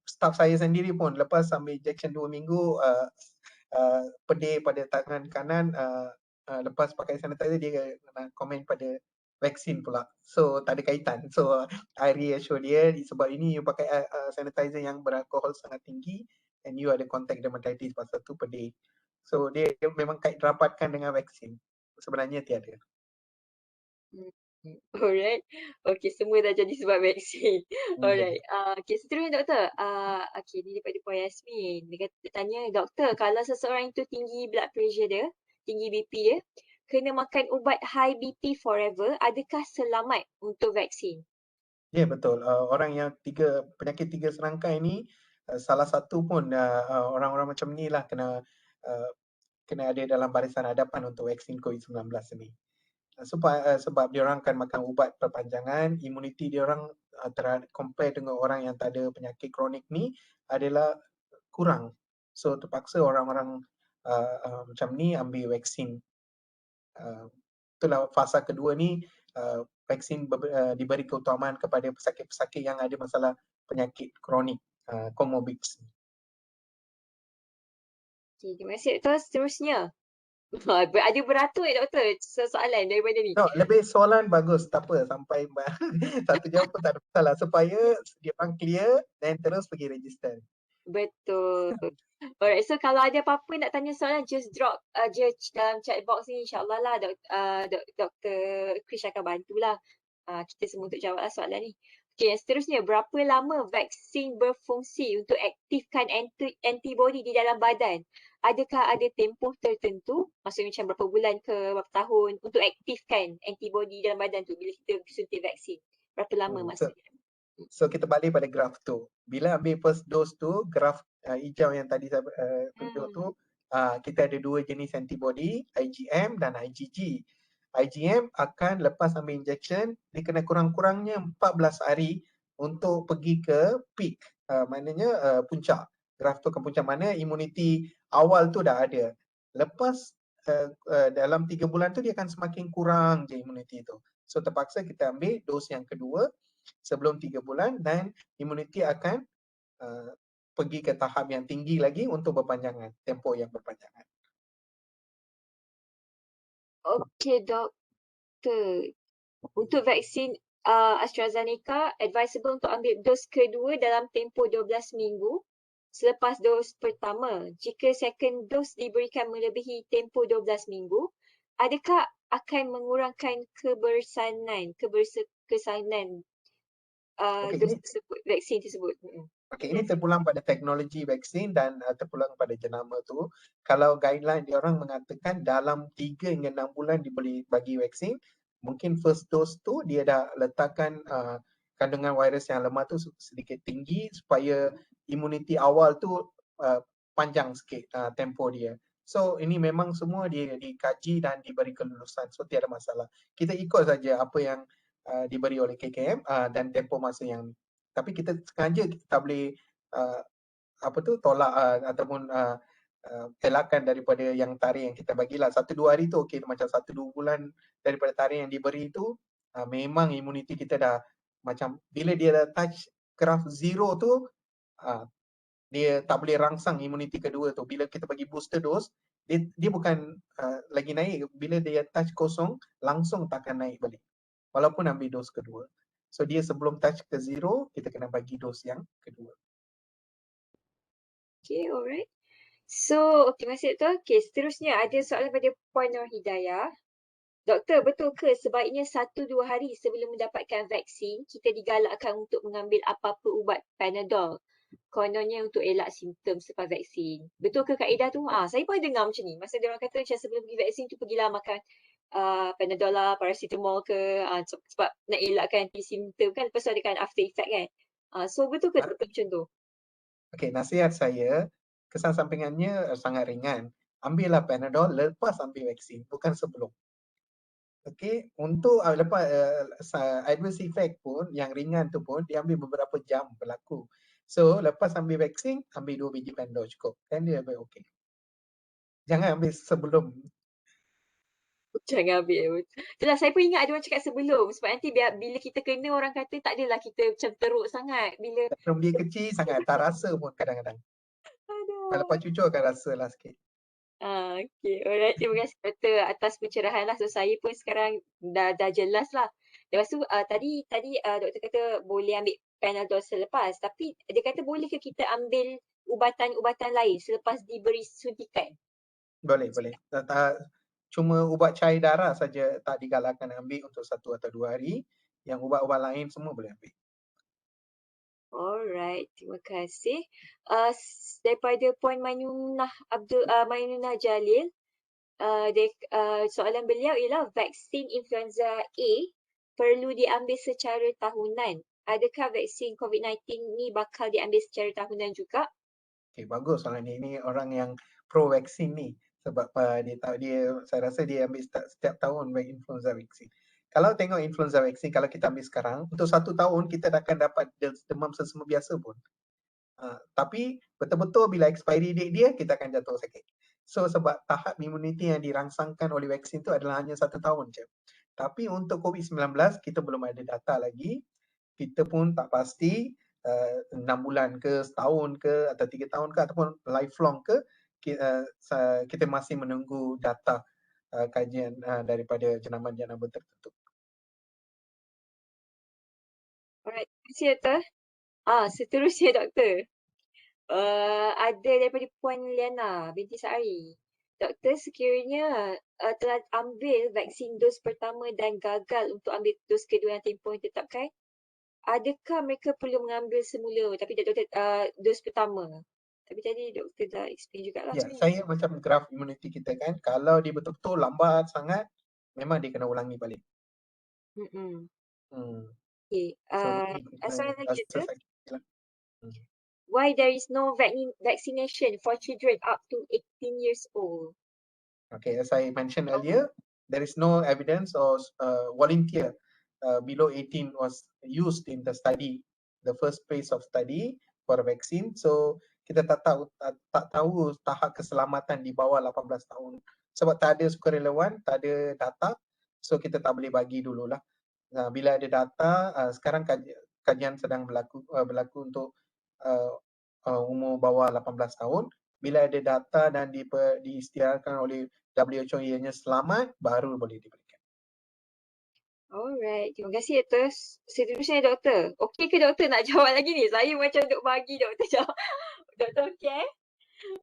staff saya sendiri pun lepas ambil injection 2 minggu pedih pada tangan kanan, lepas pakai sanitizer dia komen pada vaksin pula. So tak ada kaitan. So I reassure dia sebab ini you pakai sanitizer yang beralkohol sangat tinggi and you ada contact dermatitis, pasal tu pedih. So dia memang kait rapatkan dengan vaksin. Sebenarnya tiada.
alright. Okay, semua dah jadi sebab vaksin.
Ya.
Alright. Okay, seterusnya doktor. Okay, ni daripada Puan Yasmin. Dia tanya, doktor, kalau seseorang itu tinggi blood pressure dia, tinggi BP dia, kena makan ubat high BP forever, adakah selamat untuk vaksin?
Ya, betul. Orang yang penyakit tiga serangkai ni, salah satu pun orang-orang macam ni lah kena ada dalam barisan hadapan untuk vaksin COVID-19 ni. Sebab dia orang akan makan ubat perpanjangan, imuniti dia orang compare dengan orang yang tak ada penyakit kronik ni adalah kurang. So terpaksa orang-orang macam ni ambil vaksin. Itulah fasa kedua ni, vaksin diberi keutamaan kepada pesakit-pesakit yang ada masalah penyakit kronik, comorbid.
Okay, terima kasih doktor. Seterusnya. Ada beratur doktor soalan daripada ni.
No, lebih soalan bagus, tak apa, sampai satu jam pun tak ada masalah, supaya dia orang clear dan terus pergi register.
Betul. Alright, so kalau ada apa-apa nak tanya soalan, just drop je dalam chat box ni, insyaAllah lah Dr. Krish akan bantulah kita semua untuk jawab lah soalan ni. Okay, yang seterusnya, berapa lama vaksin berfungsi untuk aktifkan antibody di dalam badan? Adakah ada tempoh tertentu, maksudnya macam berapa bulan ke berapa tahun untuk aktifkan antibody di dalam badan tu bila kita suntik vaksin? Berapa lama maksudnya?
So kita balik pada graf tu. Bila ambil first dose tu, graf hijau yang tadi saya tunjuk tu, kita ada dua jenis antibody, IgM dan IgG. IgM akan lepas ambil injection, dia kena kurang-kurangnya 14 hari untuk pergi ke peak, maknanya puncak. Graf tu ke puncak, mana imuniti awal tu dah ada. Lepas dalam 3 bulan tu dia akan semakin kurang je imuniti tu. So terpaksa kita ambil dos yang kedua sebelum 3 bulan dan imuniti akan pergi ke tahap yang tinggi lagi untuk berpanjangan, tempoh yang berpanjangan.
Okay, doktor. Untuk vaksin AstraZeneca, advisable untuk ambil dos kedua dalam tempoh 12 minggu selepas dos pertama. Jika second dose diberikan melebihi tempoh 12 minggu, adakah akan mengurangkan kebersanan dos tersebut, vaksin tersebut?
Okay, ini terpulang pada teknologi vaksin dan terpulang pada jenama tu. Kalau guideline dia orang mengatakan dalam 3 hingga 6 bulan diberi bagi vaksin, mungkin first dose tu dia dah letakkan kandungan virus yang lemah tu sedikit tinggi supaya imuniti awal tu panjang sikit tempoh dia. So ini memang semua dikaji dan diberi kelulusan. So tiada masalah. Kita ikut saja apa yang diberi oleh KKM dan tempoh masa yang, tapi kita sengaja kita tak boleh tolak ataupun elakkan daripada yang tarikh yang kita bagilah. 1-2 hari tu okey, macam 1-2 bulan daripada tarikh yang diberi tu memang imuniti kita dah macam bila dia dah touch graf zero tu dia tak boleh rangsang imuniti kedua tu. Bila kita bagi booster dose, dia bukan lagi naik, bila dia touch kosong langsung takkan naik balik. walaupun ambil dos kedua. So dia sebelum touch ke 0, kita kena bagi dos yang kedua.
Okay, alright. So, terima kasih Doktor. Okay, seterusnya ada soalan pada Puan Nur Hidayah. Doktor, betul ke sebaiknya 1-2 hari sebelum mendapatkan vaksin, kita digalakkan untuk mengambil apa-apa ubat Panadol? Kononnya untuk elak simptom selepas vaksin. Betul ke kaedah tu? Saya pun dengar macam ni. Masa dia orang kata macam sebelum pergi vaksin tu pergilah makan Panadol lah, paracetamol ke, sebab nak elakkan anti simptom kan. Lepas tu ada kan after effect kan. So betul ke doktor macam tu?
Okey, nasihat saya, kesan sampingannya sangat ringan. Ambillah Panadol lepas ambil vaksin, bukan sebelum. Okey, untuk lepas adverse effect pun yang ringan tu pun dia ambil beberapa jam berlaku. So lepas ambil vaksin, ambil 2 biji Panadol cukup. Then dia ambil okey. Jangan ambil sebelum.
Jangan ambil. Itulah saya pun ingat ada orang cakap sebelum. Sebab nanti bila kita kena orang kata tak adalah kita macam teruk sangat. Bila
Sebelum dia kecil sangat, tak rasa pun kadang-kadang. Lepas
aduh.
cucu akan rasa lah sikit.
Okay, alright. Terima kasih doktor atas pencerahan lah. So saya pun sekarang dah jelas lah. Lepas tu tadi doktor kata boleh ambil Panadol selepas. Tapi dia kata boleh ke kita ambil ubatan-ubatan lain selepas diberi suntikan?
Boleh. Cuma ubat cair darah saja tak digalakkan ambil untuk 1 atau 2 hari. Yang ubat-ubat lain semua boleh ambil.
Alright, terima kasih. Daripada Puan Mainunah Jalil, soalan beliau ialah vaksin influenza A perlu diambil secara tahunan. Adakah vaksin COVID-19 ni bakal diambil secara tahunan juga?
Okay, bagus soalan ni. Ini orang yang pro vaksin ni. Sebab saya rasa dia ambil setiap tahun influenza vaksin. Kalau tengok influenza vaksin, kalau kita ambil sekarang, untuk 1 tahun kita akan dapat demam sesama biasa pun. Tapi betul-betul bila expiry date dia, kita akan jatuh sakit. So sebab tahap imuniti yang dirangsangkan oleh vaksin tu adalah hanya 1 tahun je. Tapi untuk COVID-19, kita belum ada data lagi. Kita pun tak pasti 6 bulan ke, setahun ke, atau 3 tahun ke, ataupun lifelong ke, kita masih menunggu data kajian daripada jenama-jenama tertentu.
Alright, terima kasih doktor. Seterusnya doktor. Ada daripada Puan Liana binti Sari. Doktor, sekiranya telah ambil vaksin dos pertama dan gagal untuk ambil dos kedua yang tempoh yang ditetapkan, adakah mereka perlu mengambil semula tapi doktor dos pertama? Tapi tadi doktor dah explain jugalah
Ya,
sebenarnya.
saya macam graf imuniti kita kan, kalau dia betul-betul lambat sangat, memang dia kena ulangi balik.
Hmm.
Hmm.
Okay.
So kita
Soalan lagi
rasa
doktor.
sakit lah.
Why there is no vaccination for children up to 18 years old?
Okay, as I mentioned earlier, there is no evidence or volunteer below 18 was used in the study, the first phase of study for a vaccine. So kita tak tahu tahap keselamatan di bawah 18 tahun. Sebab tak ada sukarelawan, tak ada data, so kita tak boleh bagi dululah. Bila ada data, sekarang kajian sedang berlaku untuk umur bawah 18 tahun. Bila ada data dan diisytiharkan oleh WHO ianya selamat, baru boleh diberikan.
Alright, terima kasih doktor. Seterusnya doktor. Okey ke doktor nak jawab lagi ni? Saya macam duk bagi doktor jawab. Doktor okey?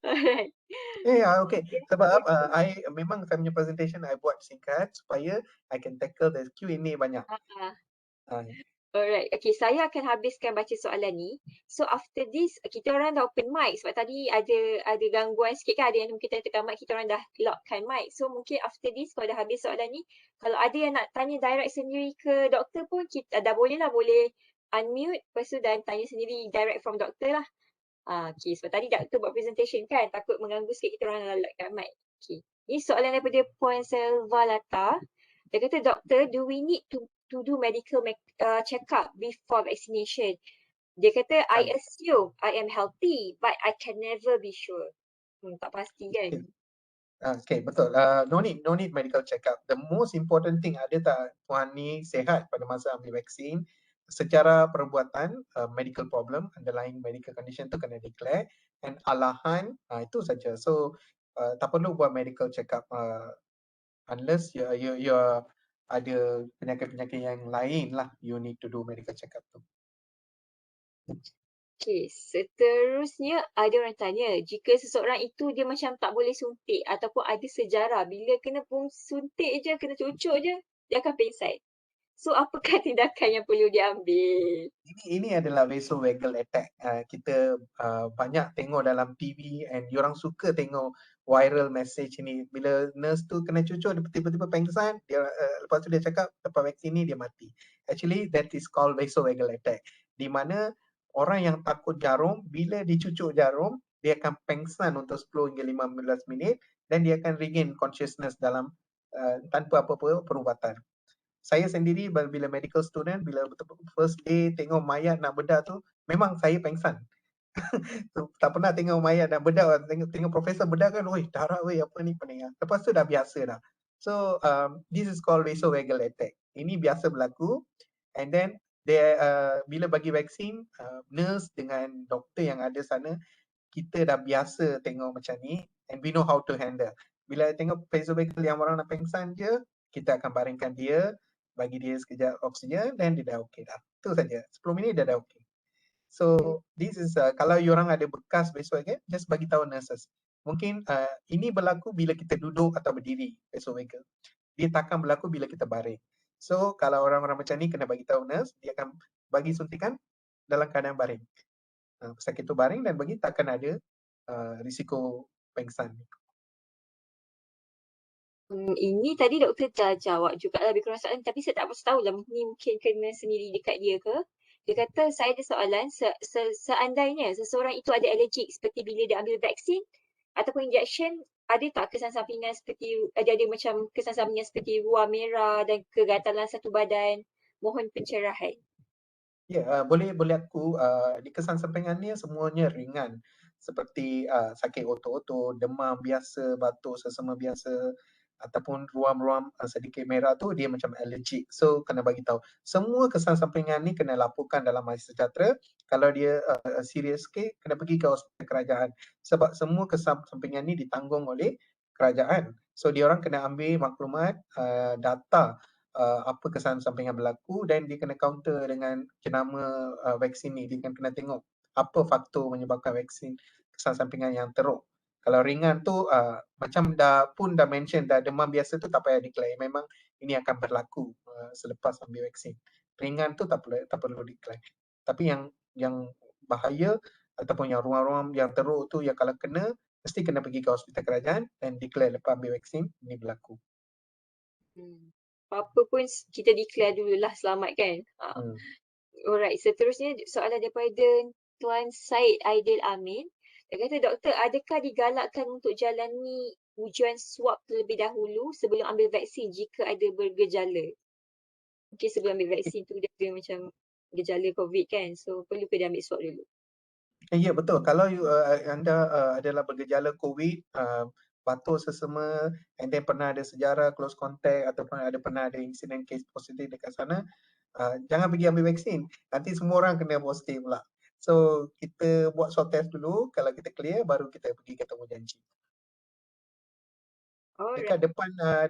Alright.
Okay. Sebab memang saya punya presentation I buat singkat supaya I can tackle the Q&A banyak.
Alright, okay, saya akan habiskan baca soalan ni. So after this, kita orang dah open mic sebab tadi ada gangguan sikit kan, ada yang mungkin tekan mic, kita orang dah lockkan mic. So mungkin after this, kalau dah habis soalan ni, kalau ada yang nak tanya direct sendiri ke doktor pun, kita dah boleh lah, boleh unmute, lepas tu dan tanya sendiri direct from doktor lah. Okay, sebab tadi doktor buat presentation kan, takut mengganggu sikit, kita orang dah lockkan mic. Okay, ni soalan daripada Puan Selva Lata. Dia kata, doktor, do we need to do medical check-up before vaccination? Dia kata, I assume I am healthy, but I can never be sure. Tak pasti kan?
Okay, betul. No need medical check-up. The most important thing, ada tak Puan ni sihat pada masa ambil vaksin? Secara perbuatan, medical problem, underlying medical condition tu kena declare, and alahan, itu saja. So, tak perlu buat medical check-up unless you're ada penyakit-penyakit yang lain lah, you need to do medical check-up tu.
Okey, seterusnya ada orang tanya, jika seseorang itu dia macam tak boleh suntik ataupun ada sejarah bila kena suntik je, kena cucuk je, dia akan pengsan. So apakah tindakan yang perlu diambil?
Ini adalah vasovagal attack. Kita banyak tengok dalam TV and diorang suka tengok viral message ni. Bila nurse tu kena cucuk, dia tiba-tiba pengsan, dia lepas tu dia cakap lepas vaksin ni dia mati. Actually that is called vasovagal attack. Di mana orang yang takut jarum, bila dicucuk jarum, dia akan pengsan untuk 10 hingga 15 minit dan dia akan regain consciousness dalam tanpa apa-apa perubatan. Saya sendiri bila medical student, bila first day tengok mayat nak bedah tu, memang saya pengsan. Tak pernah tengok mayat dan bedah, tengok profesor bedah kan, oi darah weh apa ni pening. Lepas tu dah biasa dah. So this is called vasovagal attack. Ini biasa berlaku and then bila bagi vaksin, nurse dengan doktor yang ada sana, kita dah biasa tengok macam ni and we know how to handle. Bila tengok vasovagal yang orang nak pengsan je, kita akan baringkan dia, bagi dia sekejap oksigen dan dia dah okey dah. Itu saja. 10 minit dia dah okey. So this is kalau you orang ada bekas vasovagal, just bagi tahu nurses. Mungkin ini berlaku bila kita duduk atau berdiri vasovagal. Dia takkan berlaku bila kita baring. So kalau orang-orang macam ni kena bagi tahu nurse, dia akan bagi suntikan dalam keadaan baring. Pesakit tu baring dan bagi takkan ada risiko pengsan.
Ini tadi doktor dah jawab juga lebih kurang soalan tapi saya tak pasti tahu lah ni mungkin kena sendiri dekat dia ke. Dia kata saya ada soalan seandainya seseorang itu ada alergik seperti bila dia ambil vaksin ataupun injection, ada tak kesan sampingan seperti ada macam kesan sampingan seperti ruam merah dan kegatalan satu badan? Mohon pencerahan.
Ya, boleh aku di kesan sampingannya semuanya ringan seperti sakit otot-otot, demam biasa, batuk sesama biasa ataupun ruam-ruam sedikit merah tu dia macam allergic. So kena bagi tahu. Semua kesan sampingan ni kena laporkan dalam Majlis Sejahtera. Kalau dia serius sikit kena pergi ke hospital kerajaan sebab semua kesan sampingan ni ditanggung oleh kerajaan. So dia orang kena ambil maklumat data apa kesan sampingan berlaku dan dia kena counter dengan jenama vaksin ni. Dia kena tengok apa faktor menyebabkan vaksin kesan sampingan yang teruk. Kalau ringan tu macam dah mention dah demam biasa tu tak payah declare. Memang ini akan berlaku selepas ambil vaksin. Ringan tu tak perlu declare. Tapi yang bahaya ataupun yang ruam-ruam yang teruk tu yang kalau kena mesti kena pergi ke hospital kerajaan dan declare lepas ambil vaksin ini berlaku.
Apa pun kita declare dululah selamat kan. Alright, seterusnya soalan daripada Tuan Said Aidil Amin. Dia kata, doktor, adakah digalakkan untuk jalani ujian swab terlebih dahulu sebelum ambil vaksin jika ada bergejala? Mungkin sebelum ambil vaksin tu dia ada macam gejala COVID kan. So perlu ke dia ambil swab dulu?
Ya betul. Kalau anda adalah bergejala COVID, batuk sesama, and then pernah ada sejarah close contact ataupun pernah ada insiden case positif dekat sana, jangan pergi ambil vaksin. Nanti semua orang kena positif pula. So kita buat swab test dulu. Kalau kita clear, baru kita pergi ketemu janji.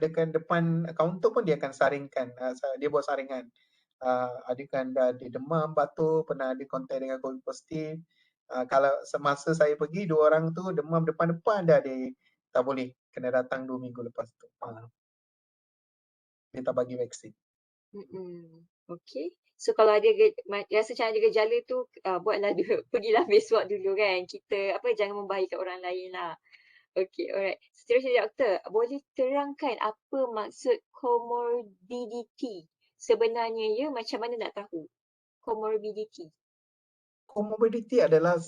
Dekat depan kaunter pun dia akan saringkan. Dia buat saringan. Adakah anda ada demam, batuk, pernah ada kontak dengan COVID positif. Kalau semasa saya pergi, 2 orang tu demam depan-depan dah dia tak boleh. Kena datang 2 minggu lepas tu. Dia tak bagi vaksin.
Okay. So kalau ada rasa macam ada gejala tu, buatlah dulu, pergilah ambil swab dulu kan. Kita jangan membahayakan orang lain lah. Okay, alright. Seterusnya doktor, boleh terangkan apa maksud comorbidity? Sebenarnya ya, macam mana nak tahu comorbidity?
Comorbidity adalah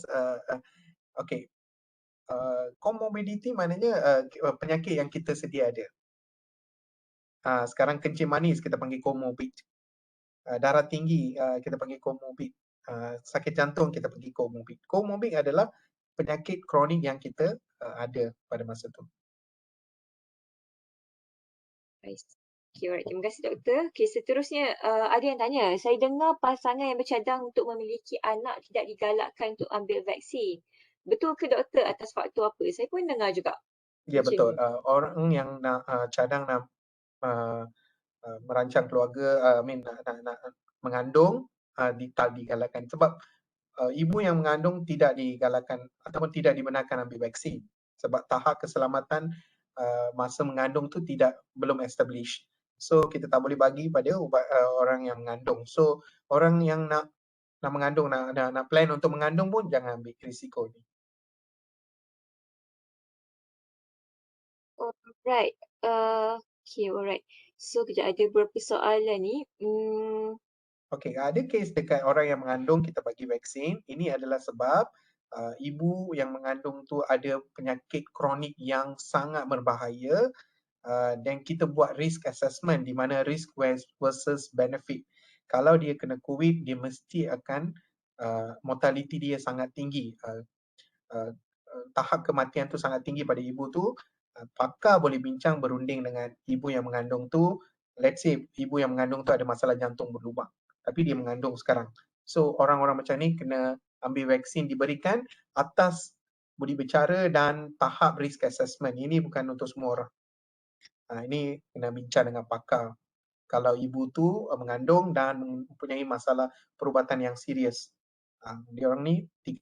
comorbidity maknanya penyakit yang kita sedia ada. Sekarang kencing manis kita panggil comorbid. Darah tinggi kita panggil comorbid. Sakit jantung kita panggil comorbid. Comorbid adalah penyakit kronik yang kita ada pada masa tu.
Okay, alright. Terima kasih doktor. Okay, seterusnya ada yang tanya, saya dengar pasangan yang bercadang untuk memiliki anak tidak digalakkan untuk ambil vaksin. Betul ke doktor atas faktor apa? Saya pun dengar juga.
Ya betul. Orang yang nak cadang nak merancang keluarga, nak mengandung, digalakkan. Sebab ibu yang mengandung tidak digalakkan ataupun tidak dibenarkan ambil vaksin sebab tahap keselamatan masa mengandung tu belum establish. So kita tak boleh bagi pada orang yang mengandung. So orang yang nak mengandung, nak plan untuk mengandung pun jangan ambil risiko ni.
Alright. Okay, alright. So kejap, ada beberapa soalan ni.
Okey, ada kes dekat orang yang mengandung kita bagi vaksin. Ini adalah sebab ibu yang mengandung tu ada penyakit kronik yang sangat berbahaya, dan kita buat risk assessment di mana risk versus benefit. Kalau dia kena COVID, dia mesti akan mortality dia sangat tinggi. Tahap kematian tu sangat tinggi pada ibu tu. Pakar boleh bincang berunding dengan ibu yang mengandung tu. Let's say ibu yang mengandung tu ada masalah jantung berlubang, tapi dia mengandung sekarang. So orang-orang macam ni kena ambil vaksin diberikan atas budi bicara dan tahap risk assessment. Ini bukan untuk semua orang. Ini kena bincang dengan pakar. Kalau ibu tu mengandung dan mempunyai masalah perubatan yang serius, dia orang ni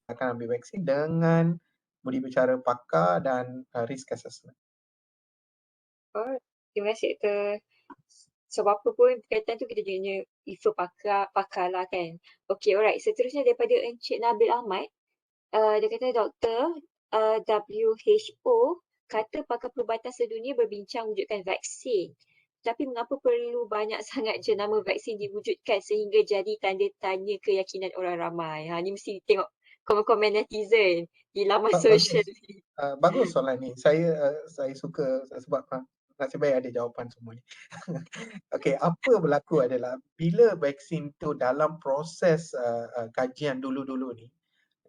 akan ambil vaksin dengan budi bicara pakar dan risk assessment.
Terima kasih Dr. Sebab apa pun berkaitan tu kita kena refer pakar lah kan. Okay, alright. Seterusnya daripada Encik Nabil Ahmad. Dia kata Doktor, WHO kata pakar perubatan sedunia berbincang wujudkan vaksin. Tapi mengapa perlu banyak sangat jenama vaksin diwujudkan sehingga jadi tanda tanya keyakinan orang ramai? Ni mesti tengok komen-komen netizen di laman sosial.
Bagus soalan ni. Saya suka sebab nasib baik ada jawapan semua ni. Okey, apa berlaku adalah bila vaksin tu dalam proses kajian dulu-dulu ni,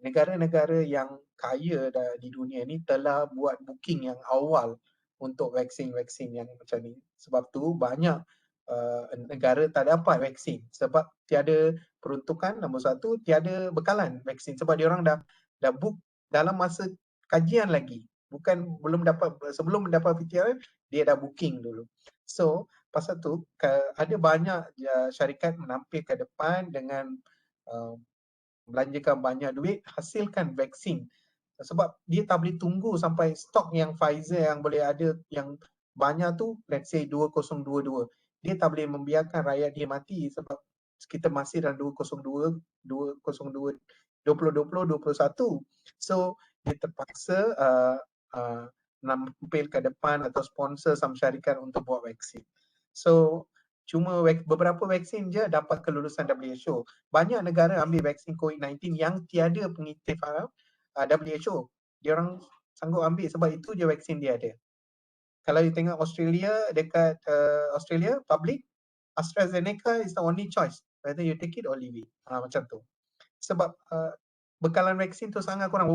negara-negara yang kaya di dunia ni telah buat booking yang awal untuk vaksin-vaksin yang macam ni. Sebab tu banyak negara tak dapat vaksin sebab tiada peruntukan, nombor satu, tiada bekalan vaksin sebab diorang dah book dalam masa kajian lagi. Belum dapat, sebelum mendapat VTR dia dah booking dulu. So pasal tu ada banyak syarikat menampil ke depan dengan belanjakan banyak duit, hasilkan vaksin. Sebab dia tak boleh tunggu sampai stok yang Pfizer yang boleh ada yang banyak tu, let's say 2022. Dia tak boleh membiarkan rakyat dia mati sebab kita masih dalam 2020, 2021. So dia terpaksa nampil ke depan atau sponsor sama syarikat untuk buat vaksin. So cuma beberapa vaksin je dapat kelulusan WHO. Banyak negara ambil vaksin COVID-19 yang tiada pengiktirafan WHO. Dia orang sanggup ambil sebab itu je vaksin dia ada. Kalau you tengok Australia, dekat Australia public, AstraZeneca is the only choice whether you take it or leave it. Macam tu. Sebab bekalan vaksin tu sangat kurang.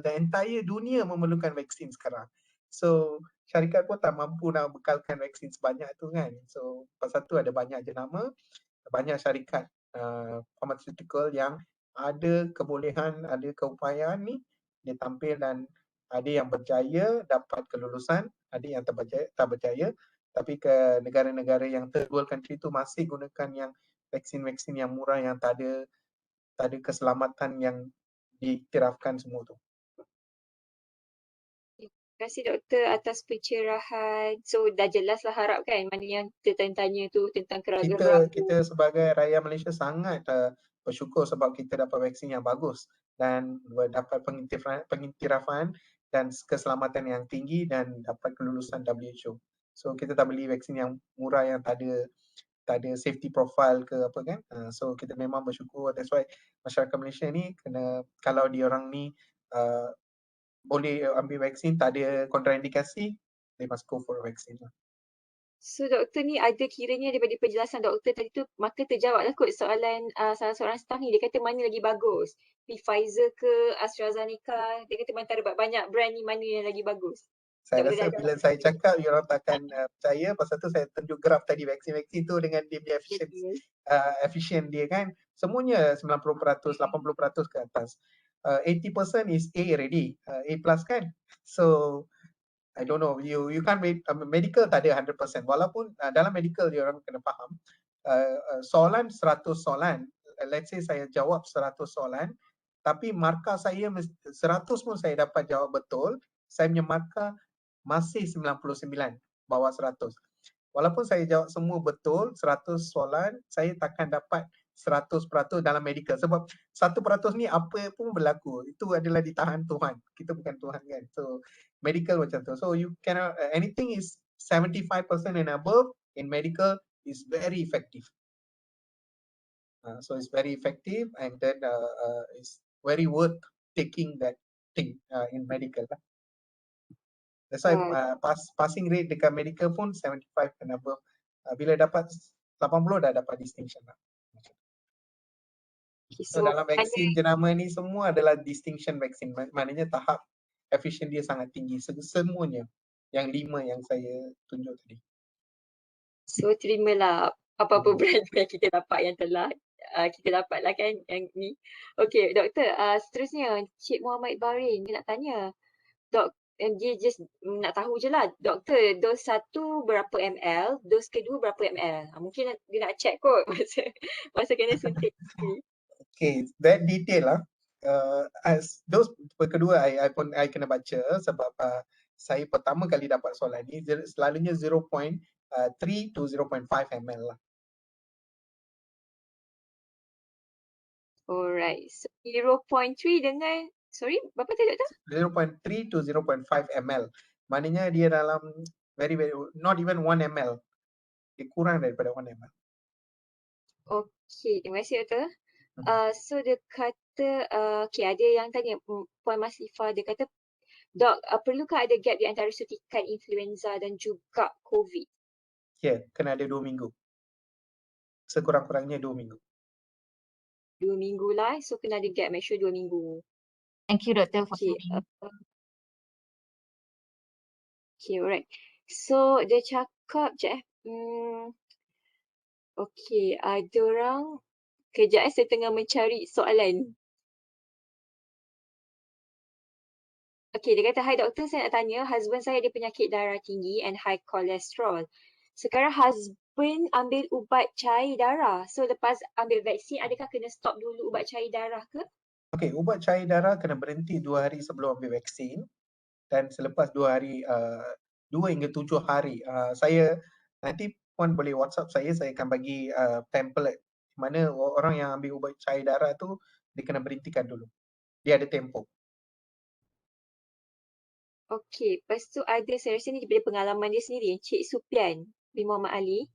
The entire dunia memerlukan vaksin sekarang. So syarikat pun tak mampu nak bekalkan vaksin sebanyak tu kan. So pasal tu ada banyak jenama, banyak syarikat pharmaceutical yang ada kebolehan, ada keupayaan ni dia tampil dan ada yang berjaya dapat kelulusan, ada yang tak berjaya. Tapi ke negara-negara yang third world country tu masih gunakan yang vaksin-vaksin yang murah yang tak ada keselamatan yang diiktirafkan semua tu.
Terima kasih Doktor atas pencerahan. So dah jelas lah harap kan mana yang tertanya-tanya tu tentang keragaman.
Kita sebagai rakyat Malaysia sangat bersyukur sebab kita dapat vaksin yang bagus dan dapat pengiktirafan dan keselamatan yang tinggi dan dapat kelulusan WHO. So kita tak beli vaksin yang murah yang tak ada safety profile ke apa kan. So kita memang bersyukur. That's why masyarakat Malaysia ni kena, kalau diorang ni boleh ambil vaksin, tak ada kontraindikasi, they must go for a vaccine lah.
So doktor ni ada kiranya daripada penjelasan doktor tadi tu, maka terjawablah kot soalan salah seorang staf ni. Dia kata mana lagi bagus? Pfizer ke AstraZeneca? Dia kata antara banyak brand ni mana yang lagi bagus?
Saya rasa bila saya cakap, you orang takkan percaya. Pasal tu saya tunjuk graf tadi vaksin-vaksin tu dengan dia punya efficient dia kan. Semuanya 90%, 80% ke atas. 80% is A already, A plus kan. So I don't know, you can't medical tak ada 100%, walaupun dalam medical dia orang kena faham soalan 100 soalan, let's say saya jawab 100 soalan, tapi markah saya 100 pun saya dapat jawab betul, saya punya markah masih 99 bawah 100. Walaupun saya jawab semua betul 100 soalan, saya takkan dapat 100% dalam medical, sebab 1% ni apa pun berlaku, itu adalah ditahan Tuhan, kita bukan Tuhan kan. So medical macam tu, so you cannot anything is 75% and above in medical is very effective. So it's very effective, and then it's very worth taking that thing in medical lah. That's why passing rate dekat medical pun 75 and above. Bila dapat 80 dah dapat distinction lah.
Okay,
So dalam vaksin jenama ni semua adalah distinction vaksin. Maknanya tahap efficient dia sangat tinggi. Semuanya. Yang 5 yang saya tunjuk tadi.
So terimalah apa-apa brand yang kita dapat yang telah kita dapat lah kan yang ni. Okay, doktor, seterusnya Cik Muhammad Barin dia nak tanya. Dia just nak tahu je lah, doktor, dos 1 berapa ml, dos kedua berapa ml. Mungkin dia nak check kot masa kena suntik.
Okay, that detail lah. As dos kedua I kena baca sebab saya pertama kali dapat soalan ni selalunya 0.3 to 0.5 ml lah.
Alright, so 0.3 dengan, sorry, berapa tadi doktor?
0.3 to 0.5 ml. Maknanya dia dalam very not even 1 ml. Dia kurang daripada 1 ml.
Okay, terima kasih doktor. So dia kata, okay, ada yang tanya, Puan Masifah, dia kata, Dok, perlukah ada gap di antara suntikan influenza dan juga COVID?
Ya, kena ada 2 minggu. Sekurang-kurangnya 2 minggu.
2 minggu lah, so kena ada gap, make sure 2 minggu.
Thank you, Doctor, for
Okay,
sharing.
okay, alright. So dia cakap je okay, ada orang, kejap saya tengah mencari soalan. Okay, dia kata, "Hi doktor, saya nak tanya, husband saya ada penyakit darah tinggi and high cholesterol. Sekarang husband ambil ubat cair darah. So lepas ambil vaksin, adakah kena stop dulu ubat cair darah ke?"
Okay, ubat cair darah kena berhenti 2 hari sebelum ambil vaksin dan selepas 2 hari, 2 hingga 7 hari. Saya nanti Puan boleh WhatsApp saya akan bagi template mana orang yang ambil ubat cair darah tu dia kena berhentikan dulu. Dia ada tempoh.
Okay, lepas tu ada, saya rasa ni daripada pengalaman dia sendiri, Cik Supian bin Muhammad Ali.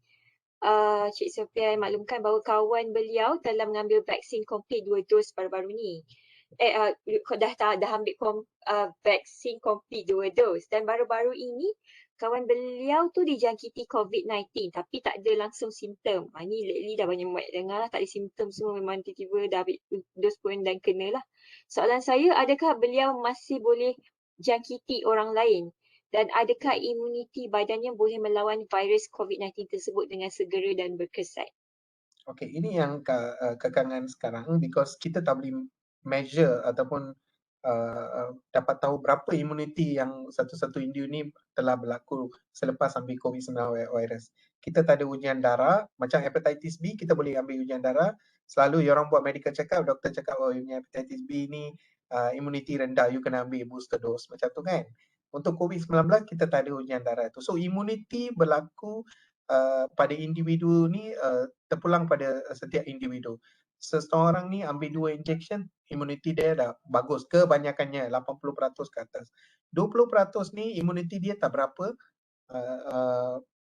Cik Supian maklumkan bahawa kawan beliau telah mengambil vaksin komplit 2 dos baru-baru ni. Dah ambil vaksin komplit 2 dos dan baru-baru ini kawan beliau tu dijangkiti COVID-19 tapi tak ada langsung simptom. Ni lately dah banyak dengar lah, tak ada simptom semua, memang tiba-tiba dah ambil dos pun dan kena lah. Soalan saya, adakah beliau masih boleh jangkiti orang lain? Dan adakah imuniti badannya boleh melawan virus COVID-19 tersebut dengan segera dan berkesan?
Okay, ini yang kekangan sekarang because kita tak boleh measure ataupun dapat tahu berapa imuniti yang satu-satu individu ni telah berlaku selepas ambil COVID-19 virus. Kita tak ada ujian darah, macam hepatitis B kita boleh ambil ujian darah. Selalu orang buat medical check up, doktor cakap oh you hepatitis B ni imuniti rendah, you kena ambil booster dose macam tu kan. Untuk COVID-19 kita tak ada ujian darah tu. So imuniti berlaku pada individu ni terpulang pada setiap individu. Seseorang ni ambil 2 injection, imuniti dia dah bagus, kebanyakannya 80% ke atas. 20% ni imuniti dia tak berapa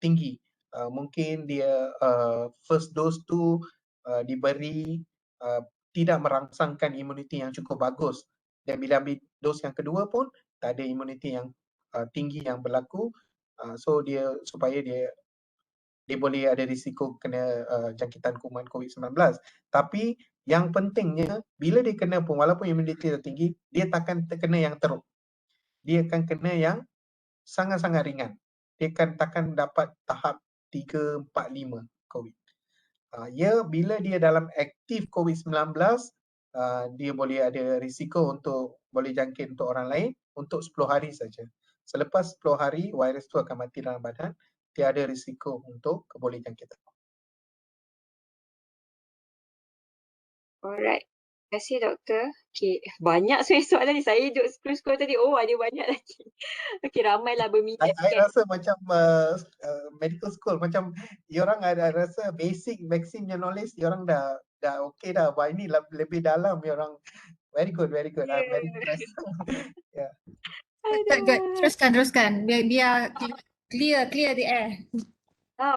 tinggi. Mungkin dia first dose tu diberi tidak merangsangkan imuniti yang cukup bagus. Dan bila ambil dos yang kedua pun tak ada imuniti yang tinggi yang berlaku. So dia supaya dia boleh ada risiko kena jangkitan kuman COVID-19. Tapi yang pentingnya bila dia kena pun walaupun imuniti dia tinggi, dia takkan terkena yang teruk. Dia akan kena yang sangat-sangat ringan. Dia takkan dapat tahap 3, 4, 5 COVID. Ya, bila dia dalam aktif COVID-19, dia boleh ada risiko untuk boleh jangkit untuk orang lain untuk 10 hari saja. Selepas 10 hari, virus tu akan mati dalam badan, tiada risiko untuk kebolehjangkitan.
Alright. Terima kasih doktor. Okay, banyak sebenarnya soalan ni. Saya duduk scroll-scroll tadi. Oh, ada banyak lagi. Okay, ramailah berminat
I
kan.
rasa macam medical school, macam diorang ada rasa basic vaksin punya knowledge, diorang dah okay dah. Wah, ini lebih dalam diorang. Very good, very good. I'm very impressed. Yeah.
Good. Teruskan. Biar clear the air.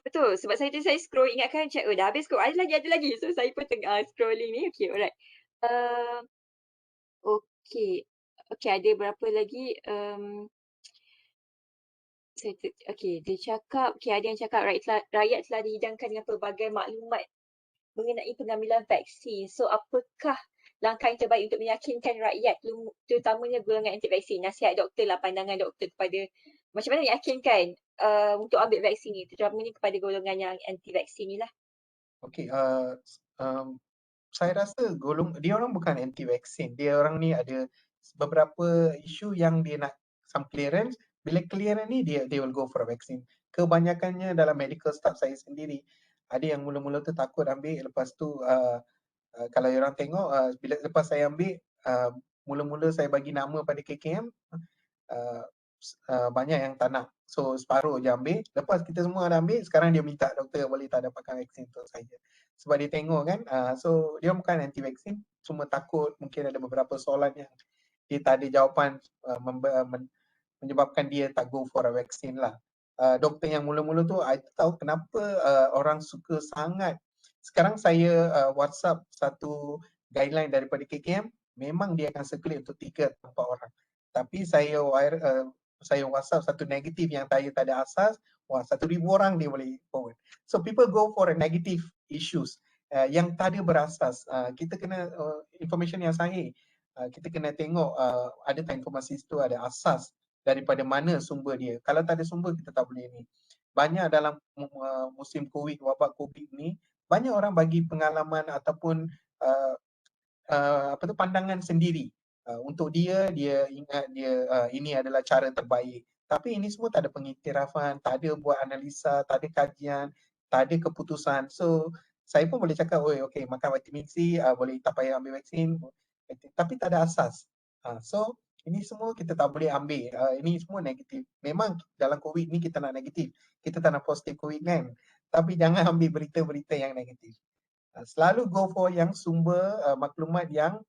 Betul. Sebab saya scroll ingatkan chat, dah habis kot. Ada lagi. So saya pun tengah scrolling ni. Okay, alright. Okay. Okay, ada berapa lagi? Dia cakap, ada yang cakap rakyat telah dihidangkan dengan pelbagai maklumat mengenai pengambilan vaksin. So, apakah langkah yang terbaik untuk meyakinkan rakyat, terutamanya golongan anti vaksin? Nasihat doktor lah, pandangan doktor kepada macam mana meyakinkan untuk ambil vaksin ni, terutamanya kepada golongan yang anti vaksin ni lah.
Okay, saya rasa dia orang bukan anti vaksin. Dia orang ni ada beberapa isu yang dia nak some clearance. Bila clearance ni they will go for a vaccine. Kebanyakannya dalam medical staff saya sendiri, ada yang mula-mula tu takut ambil, lepas tu kalau orang tengok lepas saya ambil, mula-mula saya bagi nama pada KKM, banyak yang tak nak. So separuh je ambil. Lepas kita semua dah ambil, sekarang dia minta doktor boleh tak dapatkan vaksin untuk saya. Sebab dia tengok kan, so dia bukan anti vaksin, cuma takut mungkin ada beberapa soalan yang dia tak ada jawapan, menyebabkan dia tak go for a vaksin lah. Doktor yang mula-mula tu, I tahu kenapa orang suka sangat. Sekarang saya WhatsApp satu guideline daripada KKM, memang dia akan circulate untuk 3 atau 4 orang. Tapi saya WhatsApp satu negatif yang tak ada asas, 1,000 orang dia boleh forward. So people go for a negative issues yang tak ada berasas. Kita kena information yang sahih. Kita kena tengok adakah informasi itu ada asas, daripada mana sumber dia. Kalau tak ada sumber, kita tak boleh ni. Banyak dalam musim COVID, wabak COVID ni, banyak orang bagi pengalaman ataupun pandangan sendiri. Untuk dia ingat ini adalah cara terbaik. Tapi ini semua tak ada pengiktirafan, tak ada buat analisa, tak ada kajian, tak ada keputusan. So saya pun boleh cakap, okay, makan vitamin C, boleh tak payah ambil vaksin. Tapi tak ada asas. So ini semua kita tak boleh ambil. Ini semua negatif. Memang dalam COVID ni kita nak negatif. Kita tak nak positif COVID kan. Tapi jangan ambil berita-berita yang negatif. Selalu go for yang sumber maklumat yang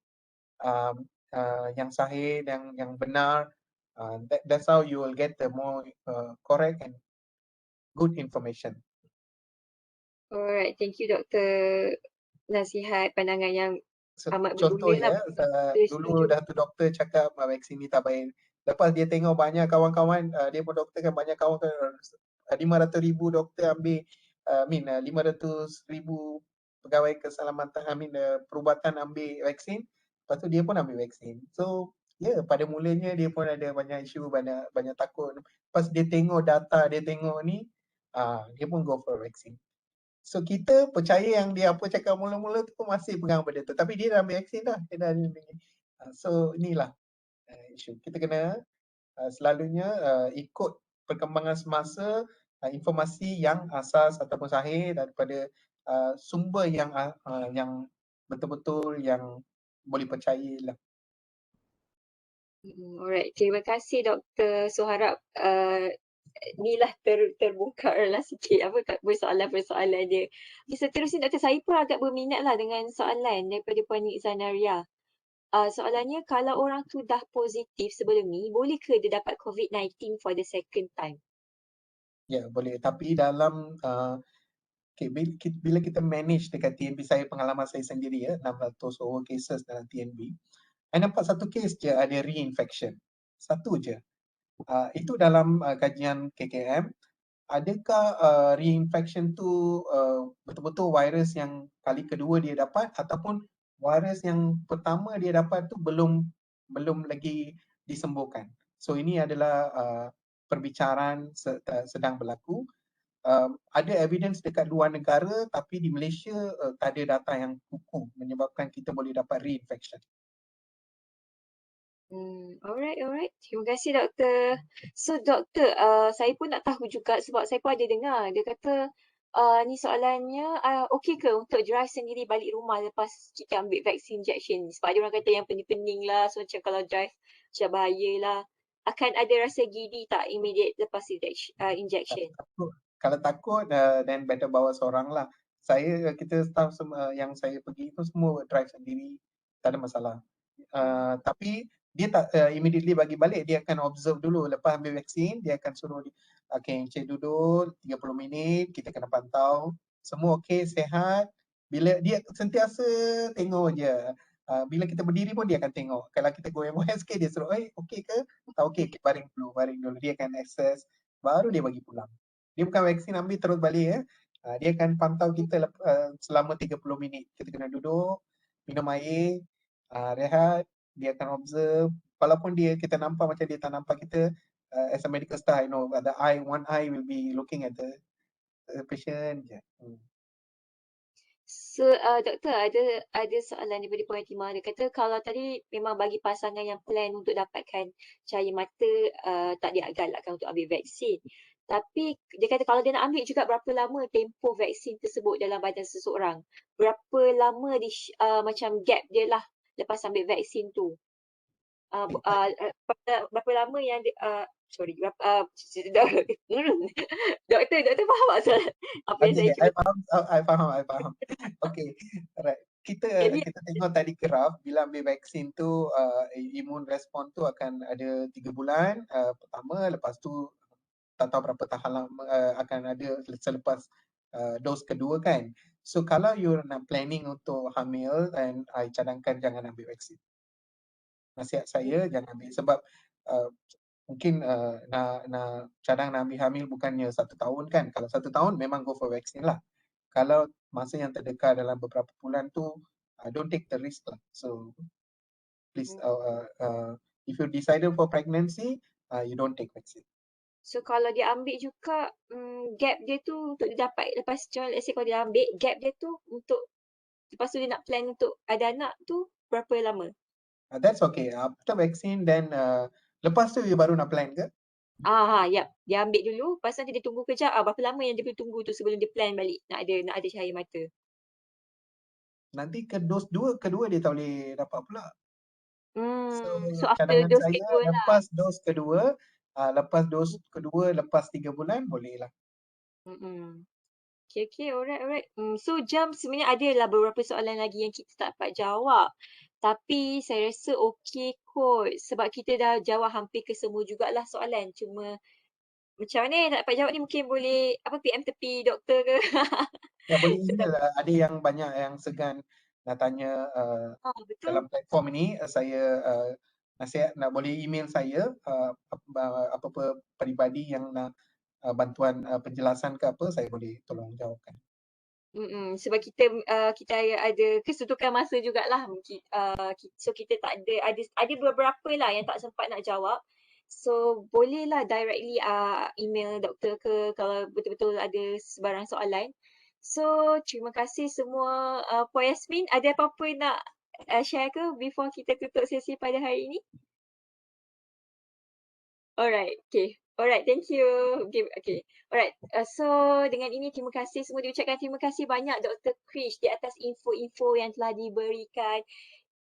sahih, yang benar. That's how you will get the more correct and good information.
Alright, thank you doktor. Nasihat, pandangan yang amat
Contoh
berguna lah.
dulu dah tu doktor cakap vaksin ni tak baik. Lepas dia tengok banyak kawan-kawan, dia pun doktor kan, banyak kawan 500,000 doktor ambil, 500,000 pegawai keselamatan, perubatan ambil vaksin. Lepas tu dia pun ambil vaksin. So pada mulanya dia pun ada banyak isu, banyak takut. Lepas dia tengok data, dia tengok ni, dia pun go for vaksin. So kita percaya yang dia apa cakap mula-mula tu pun masih pegang pada tu. Tapi dia dah ambil vaksin dah. Dia dah so inilah isu. Kita kena selalunya ikut perkembangan semasa, informasi yang asas ataupun sahih daripada sumber yang betul-betul yang boleh percaya lah.
Alright, terima kasih doktor. So harap inilah terbongkar lah sikit persoalan-persoalan dia. Okay, seterusnya doktor, saya pun agak berminat lah dengan soalan daripada Puan Zanaria. Soalannya, kalau orang tu dah positif sebelum ni, boleh ke dia dapat COVID-19 for the second time?
Ya, boleh. Tapi dalam bila kita manage dekat TNB, pengalaman saya sendiri 600 over cases dalam TNB, I nampak satu case je ada reinfection. Satu je. Itu dalam kajian KKM, adakah reinfection tu betul-betul virus yang kali kedua dia dapat, ataupun virus yang pertama dia dapat tu belum lagi disembuhkan. So ini adalah perbicaraan sedang berlaku. Ada evidence dekat luar negara, tapi di Malaysia tak ada data yang kukuh menyebabkan kita boleh dapat reinfection.
Alright. Terima kasih doktor. So doktor, saya pun nak tahu juga sebab saya pun ada dengar dia kata ni soalannya okey ke untuk drive sendiri balik rumah lepas kita ambil vaksin injection. Sebab ada orang kata yang pening-pening lah, so macam kalau drive macam bahaya lah. Akan ada rasa gidi tak immediate lepas injection?
Kalau takut then better bawa seorang lah. Kita staff semua yang saya pergi tu semua drive sendiri, tak ada masalah. Tapi dia tak immediately bagi balik, dia akan observe dulu lepas ambil vaksin, dia akan suruh Encik duduk 30 minit, kita kena pantau semua okey, sihat. Bila dia sentiasa tengok je. Bila kita berdiri pun dia akan tengok. Kalau kita goyang-goyang sikit dia suruh, okey ke? Tak okey, baring dulu. Dia akan assess, baru dia bagi pulang. Dia bukan vaksin ambil terus balik ya. Dia akan pantau kita selama 30 minit. Kita kena duduk, minum air, rehat, dia akan observe. Walaupun kita nampak macam dia tak nampak kita, as a medical staff, one eye will be looking at the patient je.
So doktor ada soalan daripada Puan Fatimah. Dia kata kalau tadi memang bagi pasangan yang plan untuk dapatkan cahaya mata tak dia galakkan untuk ambil vaksin. Tapi dia kata kalau dia nak ambil juga berapa lama tempoh vaksin tersebut dalam badan seseorang. Berapa lama macam gap dia lah lepas ambil vaksin tu. Berapa lama yang doktor faham tak apa yang saya cuba?
I faham. Okay, right. Kita tengok tadi graf, bila ambil vaksin tu imun respon tu akan ada 3 bulan pertama, lepas tu tak tahu berapa tahun lama akan ada selepas dos kedua kan. So kalau you nak planning untuk hamil, dan I cadangkan jangan ambil vaksin. Nasihat saya jangan ambil sebab mungkin nak cadang nak ambil hamil bukannya 1 tahun kan. Kalau 1 tahun memang go for vaksin lah. Kalau masa yang terdekat dalam beberapa bulan tu, don't take the risk lah. So please, if you decided for pregnancy, you don't take vaccine.
So kalau dia ambil juga gap dia tu untuk dia dapat lepas let's say kalau dia ambil gap dia tu untuk lepas tu dia nak plan untuk ada anak tu berapa lama?
That's okay. After vaccine then lepas tu you baru nak plan ke?
Yap. Dia ambil dulu, lepas nanti dia tunggu kejap. Berapa lama yang dia perlu tunggu tu sebelum dia plan balik nak ada cahaya mata?
Nanti ke dos kedua dia tak boleh dapat pula.
So after
cadangan
dos
saya
kedua lah.
lepas dos kedua, lepas 3 bulan boleh lah.
Okay, alright. So jam sebenarnya ada lah beberapa soalan lagi yang kita tak dapat jawab. Tapi saya rasa okey kot sebab kita dah jawab hampir ke semua jugalah soalan. Cuma macam mana tak dapat jawab ni mungkin boleh PM tepi doktor ke?
Ya boleh email lah. Ada yang banyak yang segan nak tanya
Betul.
dalam platform ini. Saya nasihat boleh email saya apa-apa peribadi yang nak bantuan penjelasan ke apa, saya boleh tolong jawabkan.
Sebab kita ada kesuntukan masa jugalah. So kita tak ada beberapa lah yang tak sempat nak jawab. So bolehlah directly email doktor ke kalau betul-betul ada sebarang soalan. So terima kasih semua. Puan Yasmin, ada apa-apa nak share ke before kita tutup sesi pada hari ini? Alright, okay. Alright, thank you. Okay. Alright, so dengan ini terima kasih semua diucapkan. Terima kasih banyak Dr. Krish di atas info-info yang telah diberikan.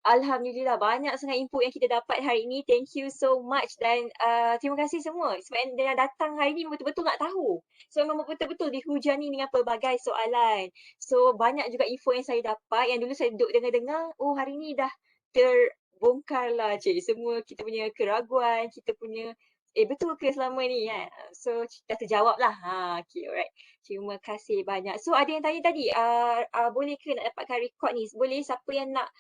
Alhamdulillah, banyak sangat info yang kita dapat hari ini. Thank you so much dan terima kasih semua. Sebab yang datang hari ini betul-betul nak tahu. So memang betul-betul dihujani dengan pelbagai soalan. So banyak juga info yang saya dapat. Yang dulu saya duduk dengar-dengar, hari ini dah terbongkar lah cik. Semua kita punya keraguan, kita punya betul ke selama ni kan? So dah terjawab lah. Okay, alright. Terima kasih banyak. So ada yang tanya tadi, boleh ke nak dapatkan record ni? Boleh, siapa yang nak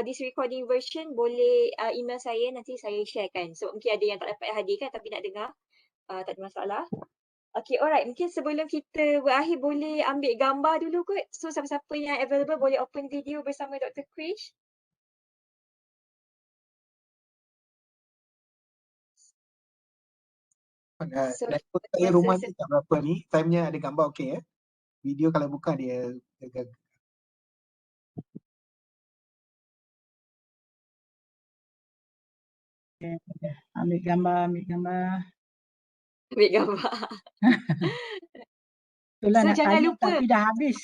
this recording version boleh email saya, nanti saya sharekan. So mungkin ada yang tak dapat hadirkan tapi nak dengar. Tak ada masalah. Okay, alright. Mungkin sebelum kita berakhir boleh ambil gambar dulu kot. So siapa-siapa yang available boleh open video bersama Dr. Krish.
Dashboard saya rumah ni tak berapa ni. Saya punya ada gambar okey ya. Video kalau buka dia
Okay. Ambil gambar.
Ambil gambar.
Itulah
So
nak
jangan
tanya
lupa.
tapi dah habis.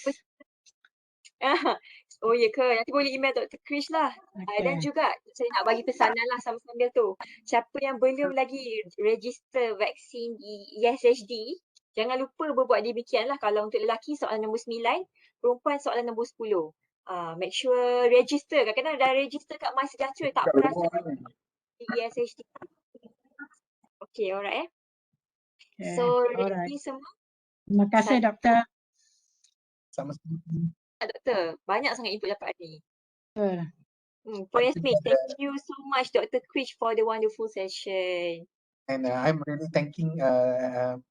Oh ya ke? Nanti boleh email Dr. Krish lah. Dan
Okay.
juga saya nak bagi pesanan lah sambil tu. Siapa yang belum lagi register vaksin di ESHD, jangan lupa berbuat demikian lah. Kalau untuk lelaki soalan nombor 9, perempuan soalan nombor 10. Make sure register. Kadang-kadang dah register kat MySejahtera tak perasan di ESHD. Okay, alright eh.
Okay.
So
Alright.
ready semua?
Terima kasih doktor.
Sama-sama.
Doktor, banyak sangat input dapat ni. For
Thank you
Yasmin,
for the-
thank you so much Dr. Krish for the wonderful session.
And I'm really thanking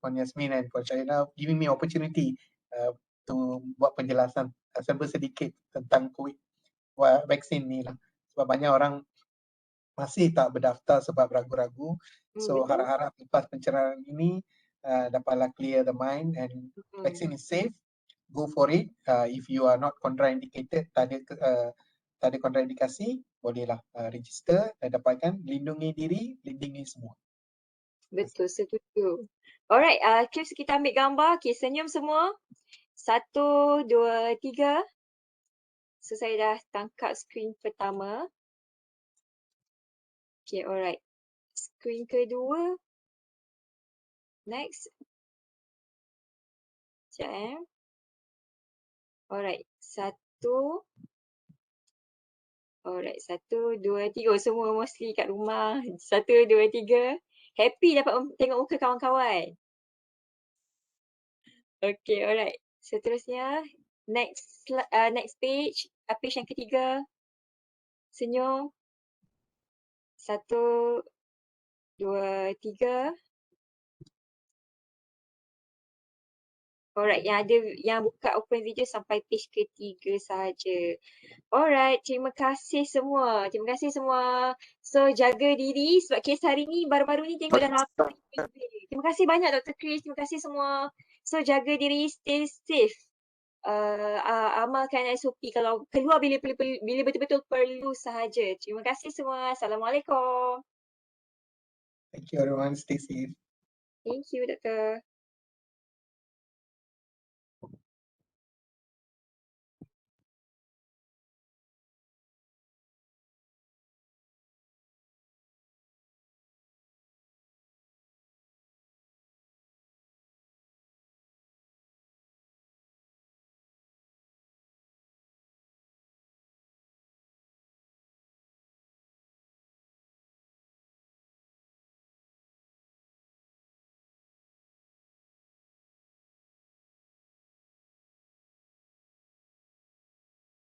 Puan Yasmin and Puan Syaira giving me opportunity to buat penjelasan serba sedikit tentang COVID vaksin ni lah. Sebab banyak orang masih tak berdaftar sebab ragu-ragu. So
Betul.
harap-harap lepas pencerahan ini dapatlah clear the mind and vaksin is safe. Go for it. If you are not contraindicated, tak ada kontraindikasi, bolehlah register dan dapatkan lindungi diri, lindungi semua.
Betul, setuju. Alright, Krish kita ambil gambar. Okay, senyum semua. 1, 2, 3. So saya dah tangkap skrin pertama. Okay, alright. Skrin kedua. Next. Sekejap. Alright, 1. Alright, 1, 2, 3. Oh, semua mostly kat rumah. 1, 2, 3. Happy dapat tengok muka kawan-kawan. Okay, alright. Seterusnya, next page. Page yang ketiga. Senyum. 1, 2, 3. Alright, yang buka open video sampai page ketiga saja. Alright, terima kasih semua. Terima kasih semua. So, jaga diri sebab kes hari ni baru-baru ni tengok dah ramai. Terima kasih banyak Dr. Krish. Terima kasih semua. So, jaga diri, stay safe. Amalkan SOP kalau keluar bila betul-betul perlu sahaja. Terima kasih semua. Assalamualaikum.
Thank you everyone. Stay safe.
Thank you, Doktor.